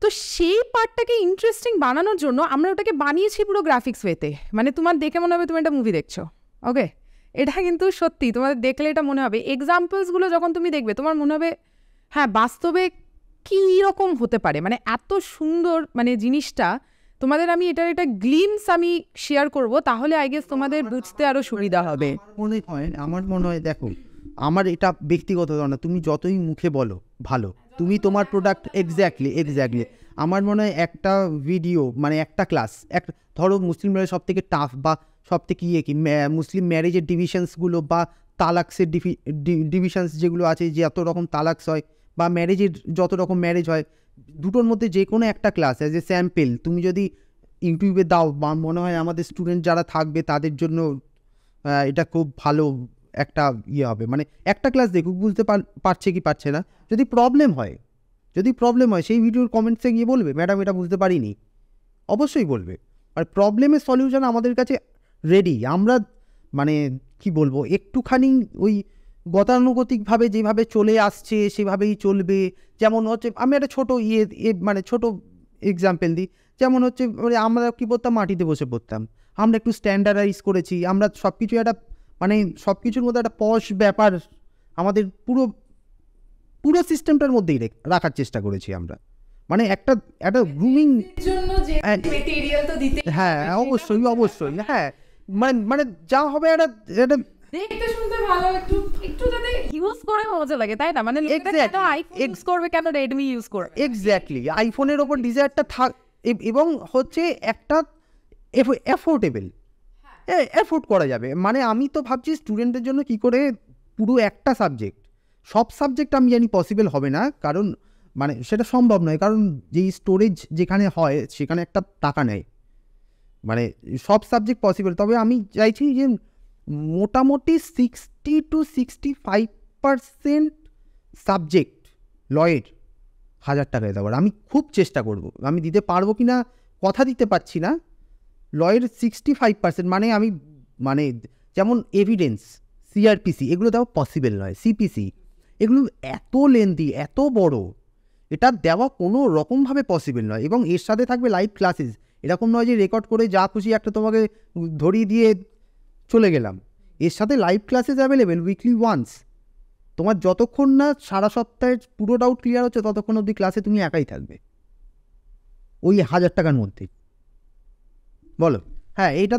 তো সেই পার্টটাকে ইন্টারেস্টিং বানানোর জন্য আমরা ওটাকে বানিয়েছি পুরো গ্রাফিক্স ওয়েতে, মানে তোমার দেখে মনে হবে তুমি একটা মুভি দেখছো। ওকে, এটা কিন্তু সত্যি তোমাদের দেখলে এটা মনে হবে, এক্সাম্পলসগুলো যখন তুমি দেখবে তোমার মনে হবে হ্যাঁ বাস্তবে কী রকম হতে পারে, মানে এত সুন্দর মানে জিনিসটা তোমাদের। আমি এটার একটা গ্লিমস আমি শেয়ার করব, তাহলে আই গেস তোমাদের বুঝতে আরও সুবিধা হবে। আমার মনে হয় দেখো, আমার এটা ব্যক্তিগত ধারণা, তুমি যতই মুখে বলো ভালো, তুমি তোমার প্রোডাক্ট এক্স্যাক্টলি আমার মনে হয় একটা ভিডিও মানে একটা ক্লাস, ধরো মুসলিম ম্যারেজ সব থেকে টাফ বা সব থেকে মুসলিম ম্যারেজের ডিভিশনসগুলো বা তালাকসের ডিভিশনস যেগুলো আছে, যে এত রকম তালাকস হয় বা ম্যারেজের যত রকম ম্যারেজ হয়, দুটোর মধ্যে যে কোনো একটা ক্লাস অ্যাজ এ স্যাম্পেল তুমি যদি ইউটিউবে দাও, বা মনে হয় আমাদের স্টুডেন্ট যারা থাকবে তাদের জন্য এটা খুব ভালো একটা হবে, মানে একটা ক্লাস দেখুক, বুঝতে পারছে কি পারছে না। যদি প্রবলেম হয় সেই ভিডিওর কমেন্টসে গিয়ে বলবে ম্যাডাম এটা বুঝতে পারিনি, অবশ্যই বলবে। আর প্রবলেমের সলিউশন আমাদের কাছে রেডি। আমরা মানে কি বলবো, একটুখানি ওই গতানুগতিকভাবে যেভাবে চলে আসছে সেভাবেই চলবে। যেমন হচ্ছে আমি একটা ছোটো মানে ছোটো এক্সাম্পল দিই, যেমন হচ্ছে আমরা কী করতাম, মাটিতে বসে পড়তাম, আমরা একটু স্ট্যান্ডার্ডাইজ করেছি, আমরা সব কিছু একটা মানে সব কিছুর মধ্যে একটা পশ ব্যাপার আমাদের পুরো সিস্টেমটার মধ্যেই রাখার চেষ্টা করেছি আমরা, মানে একটা গ্রুমিং। হ্যাঁ অবশ্যই হ্যাঁ, মানে যা হবে একটা দেখতে শুনতে ভালো, একটু যাতে ইউজ করে মজা লাগে, তাই না? মানে ইউজ করবে কেন, রেডমি ইউজ করবে, এক্স্যাক্টলি আইফোনের ওপর ডিজায়ারটা থাক, এবং হচ্ছে একটা অ্যাফোর্ড করা যাবে। মানে আমি তো ভাবছি স্টুডেন্টদের জন্য কি করে পুরো একটা সাবজেক্ট, সব সাবজেক্ট আমি জানি পসিবল হবে না, কারণ মানে সেটা সম্ভব নয়, কারণ যেই স্টোরেজ যেখানে হয় সেখানে একটা টাকা নেয়, মানে সব সাবজেক্ট পসিবল। তবে আমি চাইছি যে মোটামুটি 60-65% সাবজেক্ট লয়ের 1000 টাকায় দেওয়ার আমি খুব চেষ্টা করব। আমি দিতে পারবো কি না কথা দিতে পারছি না। লয়ের 65% মানে আমি মানে যেমন এভিডেন্স, সিআরপিসি এগুলো দেওয়া পসিবল নয়, সিপিসি এগুলো এত লেন্দি, এত বড়, এটা দেওয়া কোনো রকমভাবে পসিবল নয়। এবং এর সাথে থাকবে লাইভ ক্লাসেস, এরকম নয় যে রেকর্ড করে যা খুশি একটা তোমাকে ধরিয়ে দিয়ে চলে গেলাম। এর সাথে live classes available weekly once. তোমার যতক্ষণ না সারা সপ্তাহের পুরো ডাউট ক্লিয়ার হচ্ছে ততক্ষণ অবধি ক্লাসে তুমি একাই থাকবে ওই 1000 টাকার মধ্যেই। বলো, হ্যাঁ এইটা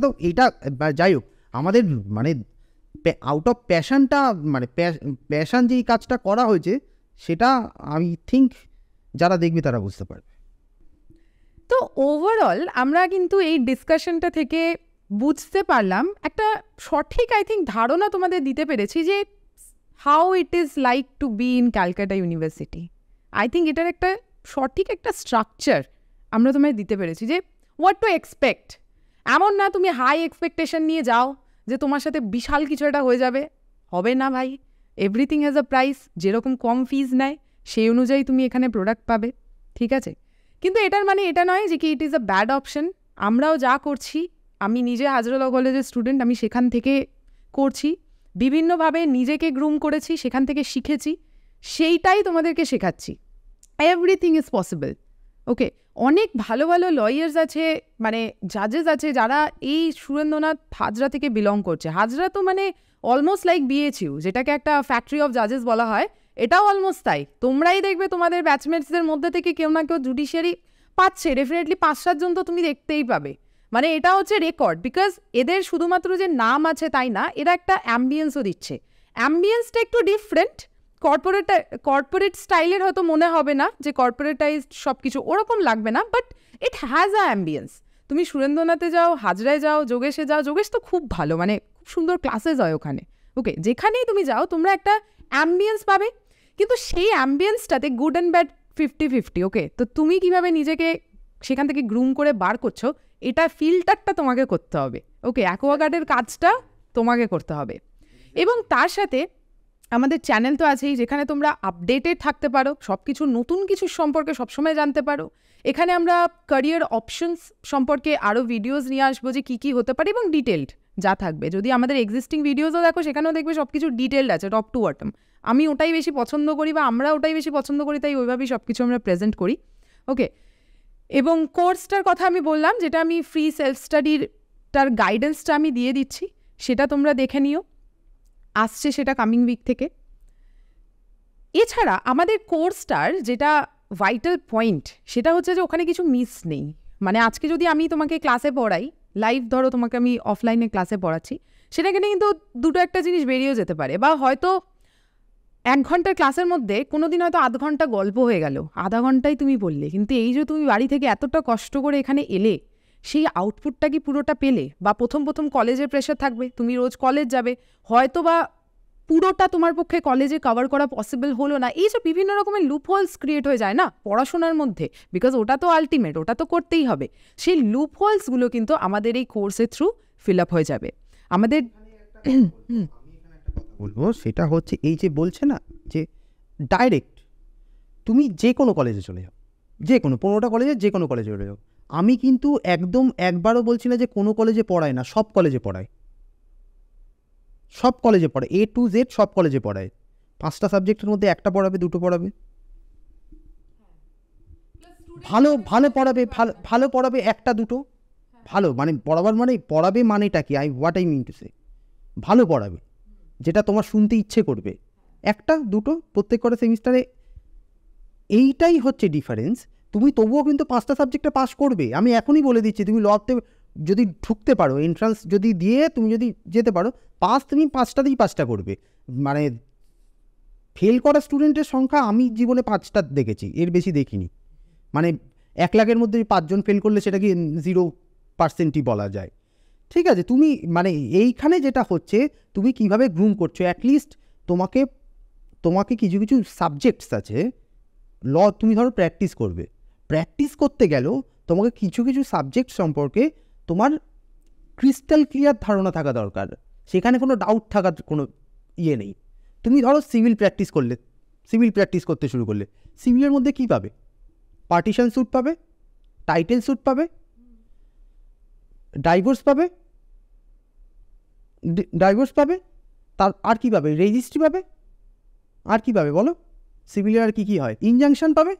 যাই হোক, আমাদের মানে আউট অফ প্যাশনটা, মানে প্যাশন যেই কাজটা করা হয়েছে সেটা আমি থিঙ্ক যারা দেখবে তারা বুঝতে পারবে। তো ওভারঅল আমরা কিন্তু এই ডিসকাশনটা থেকে বুঝতে পারলাম, একটা সঠিক আই থিঙ্ক ধারণা তোমাদের দিতে পেরেছি যে how it is like to be in Calcutta university. I think এটার একটা সঠিক একটা স্ট্রাকচার আমরা তোমায় দিতে পেরেছি, যে হোয়াট টু এক্সপেক্ট। এমন না তুমি হাই এক্সপেকটেশন নিয়ে যাও যে তোমার সাথে বিশাল কিছু একটা হয়ে যাবে, হবে না ভাই। এভরিথিং হ্যাজ আ প্রাইস, যেরকম কম ফিজ নেয় সেই অনুযায়ী তুমি এখানে প্রোডাক্ট পাবে, ঠিক আছে। কিন্তু এটার মানে এটা নয় যে কি it is a bad option. আমরাও যা করছি, আমি নিজে হাজরা ল কলেজের স্টুডেন্ট, আমি সেখান থেকে করছি, বিভিন্নভাবে নিজেকে গ্রুম করেছি, সেখান থেকে শিখেছি, সেইটাই তোমাদেরকে শেখাচ্ছি। এভরিথিং ইজ পসিবল, ওকে। অনেক ভালো ভালো লয়ার্স আছে, মানে জাজেস আছে যারা এই সুরেন্দ্রনাথ হাজরা থেকে বিলং করছে। হাজরা তো মানে অলমোস্ট লাইক বিএচইউ, যেটাকে একটা ফ্যাক্টরি অফ জাজেস বলা হয়, এটাও অলমোস্ট তাই। তোমরাই দেখবে তোমাদের ব্যাচমেটসদের মধ্যে থেকে কেউ না কেউ জুডিশিয়ারি পাচ্ছে, ডেফিনেটলি 5-7 জন তো তুমি দেখতেই পাবে। মানে এটা হচ্ছে রেকর্ড, বিকজ এদের শুধুমাত্র যে নাম আছে তাই না, এরা একটা অ্যাম্বিয়েন্সও দিচ্ছে। অ্যাম্বিয়েন্সটা একটু ডিফারেন্ট, কর্পোরেট স্টাইলের হয়তো মনে হবে না যে কর্পোরেটাইজড সব কিছু, ওরকম লাগবে না, but it has a ambience. তুমি সুরেন্দ্রনাথে যাও, হাজরায় যাও, যোগেশে যাও, যোগেশ তো খুব ভালো, মানে খুব সুন্দর ক্লাসেস হয় ওখানে, ওকে। যেখানেই তুমি যাও তোমরা একটা অ্যাম্বিয়েন্স পাবে, কিন্তু সেই অ্যাম্বিয়েন্সটাতে গুড অ্যান্ড ব্যাড 50-50, ওকে। তো তুমি কিভাবে নিজেকে সেখান থেকে গ্রুম করে বার করছো, এটা ফিল্টারটা তোমাকে করতে হবে, ওকে। অ্যাকোয়াগার্ডের কাজটা তোমাকে করতে হবে। এবং তার সাথে আমাদের চ্যানেল তো আছেই, যেখানে তোমরা আপডেটেড থাকতে পারো, সব কিছু নতুন কিছুর সম্পর্কে সবসময় জানতে পারো। এখানে আমরা ক্যারিয়ার অপশনস সম্পর্কে আরও ভিডিওস নিয়ে আসবো, যে কী কী হতে পারে এবং ডিটেলড যা থাকবে। যদি আমাদের এক্সিস্টিং ভিডিওসও দেখো, সেখানেও দেখবে সব কিছু ডিটেলড আছে, টপ টু বটম। আমি ওটাই বেশি পছন্দ করি, বা আমরা ওটাই বেশি পছন্দ করি, তাই ওইভাবেই সব কিছু আমরা প্রেজেন্ট করি। ওকে, এবং কোর্সটার কথা আমি বললাম, যেটা আমি ফ্রি সেলফ স্টাডিটার গাইডেন্সটা আমি দিয়ে দিচ্ছি, সেটা তোমরা দেখে নিও, আসছে সেটা কামিং উইক থেকে। এছাড়া আমাদের কোর্সটার যেটা ভাইটাল পয়েন্ট, সেটা হচ্ছে যে ওখানে কিছু মিস নেই। মানে আজকে যদি আমি তোমাকে ক্লাসে পড়াই লাইভ, ধরো তোমাকে আমি অফলাইনে ক্লাসে পড়াচ্ছি, সেটাখানে কিন্তু দুটো একটা জিনিস বেরিয়েও যেতে পারে, বা হয়তো 1 ঘন্টার ক্লাসের মধ্যে কোনো দিন হয়তো আধ ঘন্টা গল্প হয়ে গেল, আধা ঘন্টাই তুমি বললে, কিন্তু এই যে তুমি বাড়ি থেকে এতটা কষ্ট করে এখানে এলে, সেই আউটপুটটা কি পুরোটা পেলে? বা প্রথম কলেজের প্রেশার থাকবে, তুমি রোজ কলেজ যাবে, হয়তো বা পুরোটা তোমার পক্ষে কলেজে কভার করা পসিবল হলো না। এই যে বিভিন্ন রকমের লুপহোলস ক্রিয়েট হয়ে যায় না পড়াশোনার মধ্যে, বিকজ ওটা তো আলটিমেট, ওটা তো করতেই হবে। সেই লুপহোলসগুলো কিন্তু আমাদের এই কোর্সের থ্রু ফিল আপ হয়ে যাবে। আমাদের বলবো সেটা হচ্ছে, এই যে বলছে না যে ডাইরেক্ট তুমি যে কোনো কলেজে চলে যাও, যে কোনো 15টা কলেজে যে কোনো কলেজে চলে যাও। আমি কিন্তু একদম একবারও বলছি না যে কোনো কলেজে পড়ায় না, সব কলেজে পড়ায়, সব কলেজে পড়ায়, A to Z সব কলেজে পড়ায়। 5টা সাবজেক্টের মধ্যে একটা পড়াবে, দুটো পড়াবে, ভালো ভালো পড়াবে, ভালো পড়াবে একটা দুটো, ভালো মানে পড়াবার মানে পড়াবে মানেটা কি, what I mean to say, ভালো পড়াবে, যেটা তোমার শুনতে ইচ্ছে করবে, একটা দুটো প্রত্যেক কটা সেমিস্টারে। এইটাই হচ্ছে ডিফারেন্স। তুমি তবুও কিন্তু 5টা সাবজেক্টে পাস করবে। আমি এখনই বলে দিচ্ছি, তুমি লতে যদি ঢুকতে পারো, এন্ট্রান্স যদি দিয়ে তুমি যদি যেতে পারো, তুমি 5টাতেই পাসটা করবে। মানে ফেল করা স্টুডেন্টের সংখ্যা আমি জীবনে 5টা দেখেছি, এর বেশি দেখিনি। মানে 1 লাখের মধ্যে 5 জন ফেল করলে সেটা কি 0%ই বলা যায়। ঠিক আছে, তুমি মানে এইখানে যেটা হচ্ছে, তুমি কিভাবে গ্রুম করছো। অ্যাটলিস্ট তোমাকে কিছু কিছু সাবজেক্টস আছে, তুমি ধরো প্র্যাকটিস করবে, প্র্যাকটিস করতে গেলেও তোমাকে কিছু কিছু সাবজেক্ট সম্পর্কে তোমার ক্রিস্টাল ক্লিয়ার ধারণা থাকা দরকার, সেখানে কোনো ডাউট থাকার কোনো নেই। তুমি ধরো সিভিল প্র্যাকটিস করতে শুরু করলে, সিভিলের মধ্যে কী পাবে? পার্টিশন স্যুট পাবে, টাইটেল স্যুট পাবে, ডাইভোর্স পাবে, তার আর কী পাবে? রেজিস্ট্রি পাবে, আর কী পাবে বলো? সিভিলের আর কী হয়? ইনজাংশন পাবে,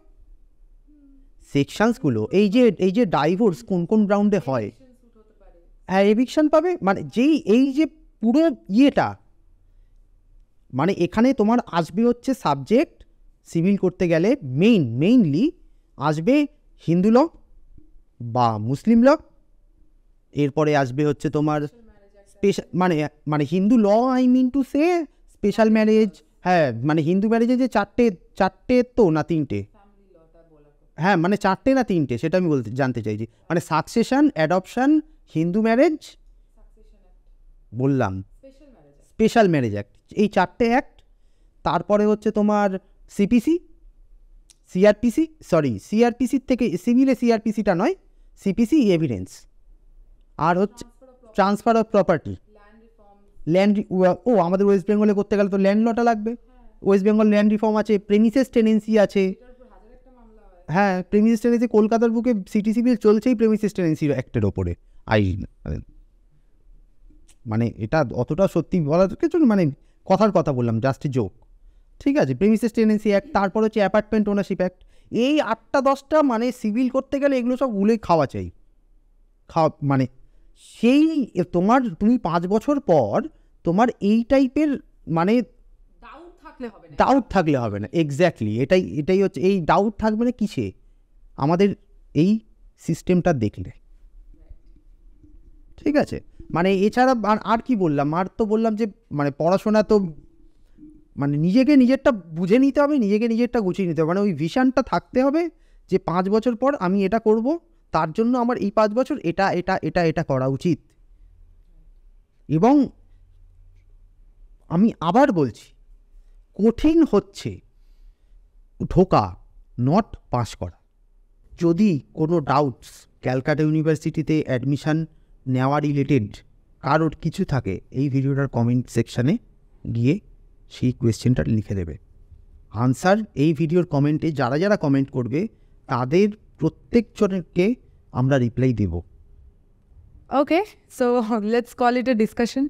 সেকশনসগুলো, এই যে ডাইভোর্স কোন কোন গ্রাউন্ডে হয়, হ্যাঁ এভিকশন পাবে। মানে এই যে পুরো ইয়েটা, মানে এখানে তোমার আসবে হচ্ছে সাবজেক্ট সিভিল করতে গেলে মেইনলি আসবে হিন্দু ল বা মুসলিম ল, এরপরে আসবে হচ্ছে তোমার স্পেশাল মানে Hindu law, I mean to say special marriage, হ্যাঁ মানে হিন্দু ম্যারেজে যে চারটে তো না 3টে, হ্যাঁ মানে 4টে না 3টে, সেটা আমি জানতে চাইছি। মানে সাকসেশন, অ্যাডপশন, হিন্দু ম্যারেজ, বললাম স্পেশাল ম্যারেজ অ্যাক্ট, এই 4টে অ্যাক্ট। তারপরে হচ্ছে তোমার সিআরপিসির থেকে সিভিলে সিআরপিসিটা নয়, সিপিসি এভিডেন্স, আর হচ্ছে ট্রান্সফার অফ প্রপার্টি, আমাদের ওয়েস্ট বেঙ্গলে করতে গেলে তো ল্যান্ড লটা লাগবে। ওয়েস্ট বেঙ্গল ল্যান্ড রিফর্ম আছে, প্রেমিসেস টেনেন্সি আছে, হ্যাঁ প্রেমিসেস টেনেন্সি কলকাতার বুকে সিটি সিভিল চলছেই প্রেমিসেস টেনেন্সি অ্যাক্টের ওপরে। মানে এটা অতটা সত্যি বলার কিছু, মানে কথার কথা বললাম, জাস্ট জোক। ঠিক আছে, প্রেমিসেস টেনেন্সি অ্যাক্ট, তারপর হচ্ছে অ্যাপার্টমেন্ট ওনারশিপ অ্যাক্ট, এই 8টা-10টা মানে সিভিল করতে গেলে এগুলো সব খাওয়া চাই, মানে সেই তুমি 5 বছর পর তোমার এই টাইপের মানে ডাউট থাকলে হবে না। এক্স্যাক্টলি, এটাই হচ্ছে, এই ডাউট থাকবে না কিসে? আমাদের এই সিস্টেমটা দেখলে। ঠিক আছে, মানে এছাড়া আর কি বললাম, আর তো বললাম যে মানে পড়াশোনা তো মানে নিজেরটা বুঝে নিতে হবে, নিজেরটা গুছিয়ে নিতে হবে, মানে ওই ভিশনটা থাকতে হবে যে 5 বছর পর আমি এটা করব, তার জন্য আমার এই 5 বছর এটা এটা এটা এটা করা উচিত। এবং আমি আবার বলছি, কঠিন হচ্ছে ঢোকা, নট পাস করা। যদি কোনো ডাউটস ক্যালকাটা ইউনিভার্সিটিতে অ্যাডমিশন নেওয়া রিলেটেড কারোর কিছু থাকে, এই ভিডিওটার কমেন্ট সেকশানে গিয়ে সেই কোয়েশ্চেনটা লিখে দেবে। আনসার এই ভিডিওর কমেন্টে যারা যারা কমেন্ট করবে তাদের প্রত্যেকজনকে আমরা রিপ্লাই দেব। Okay, so let's call it a discussion.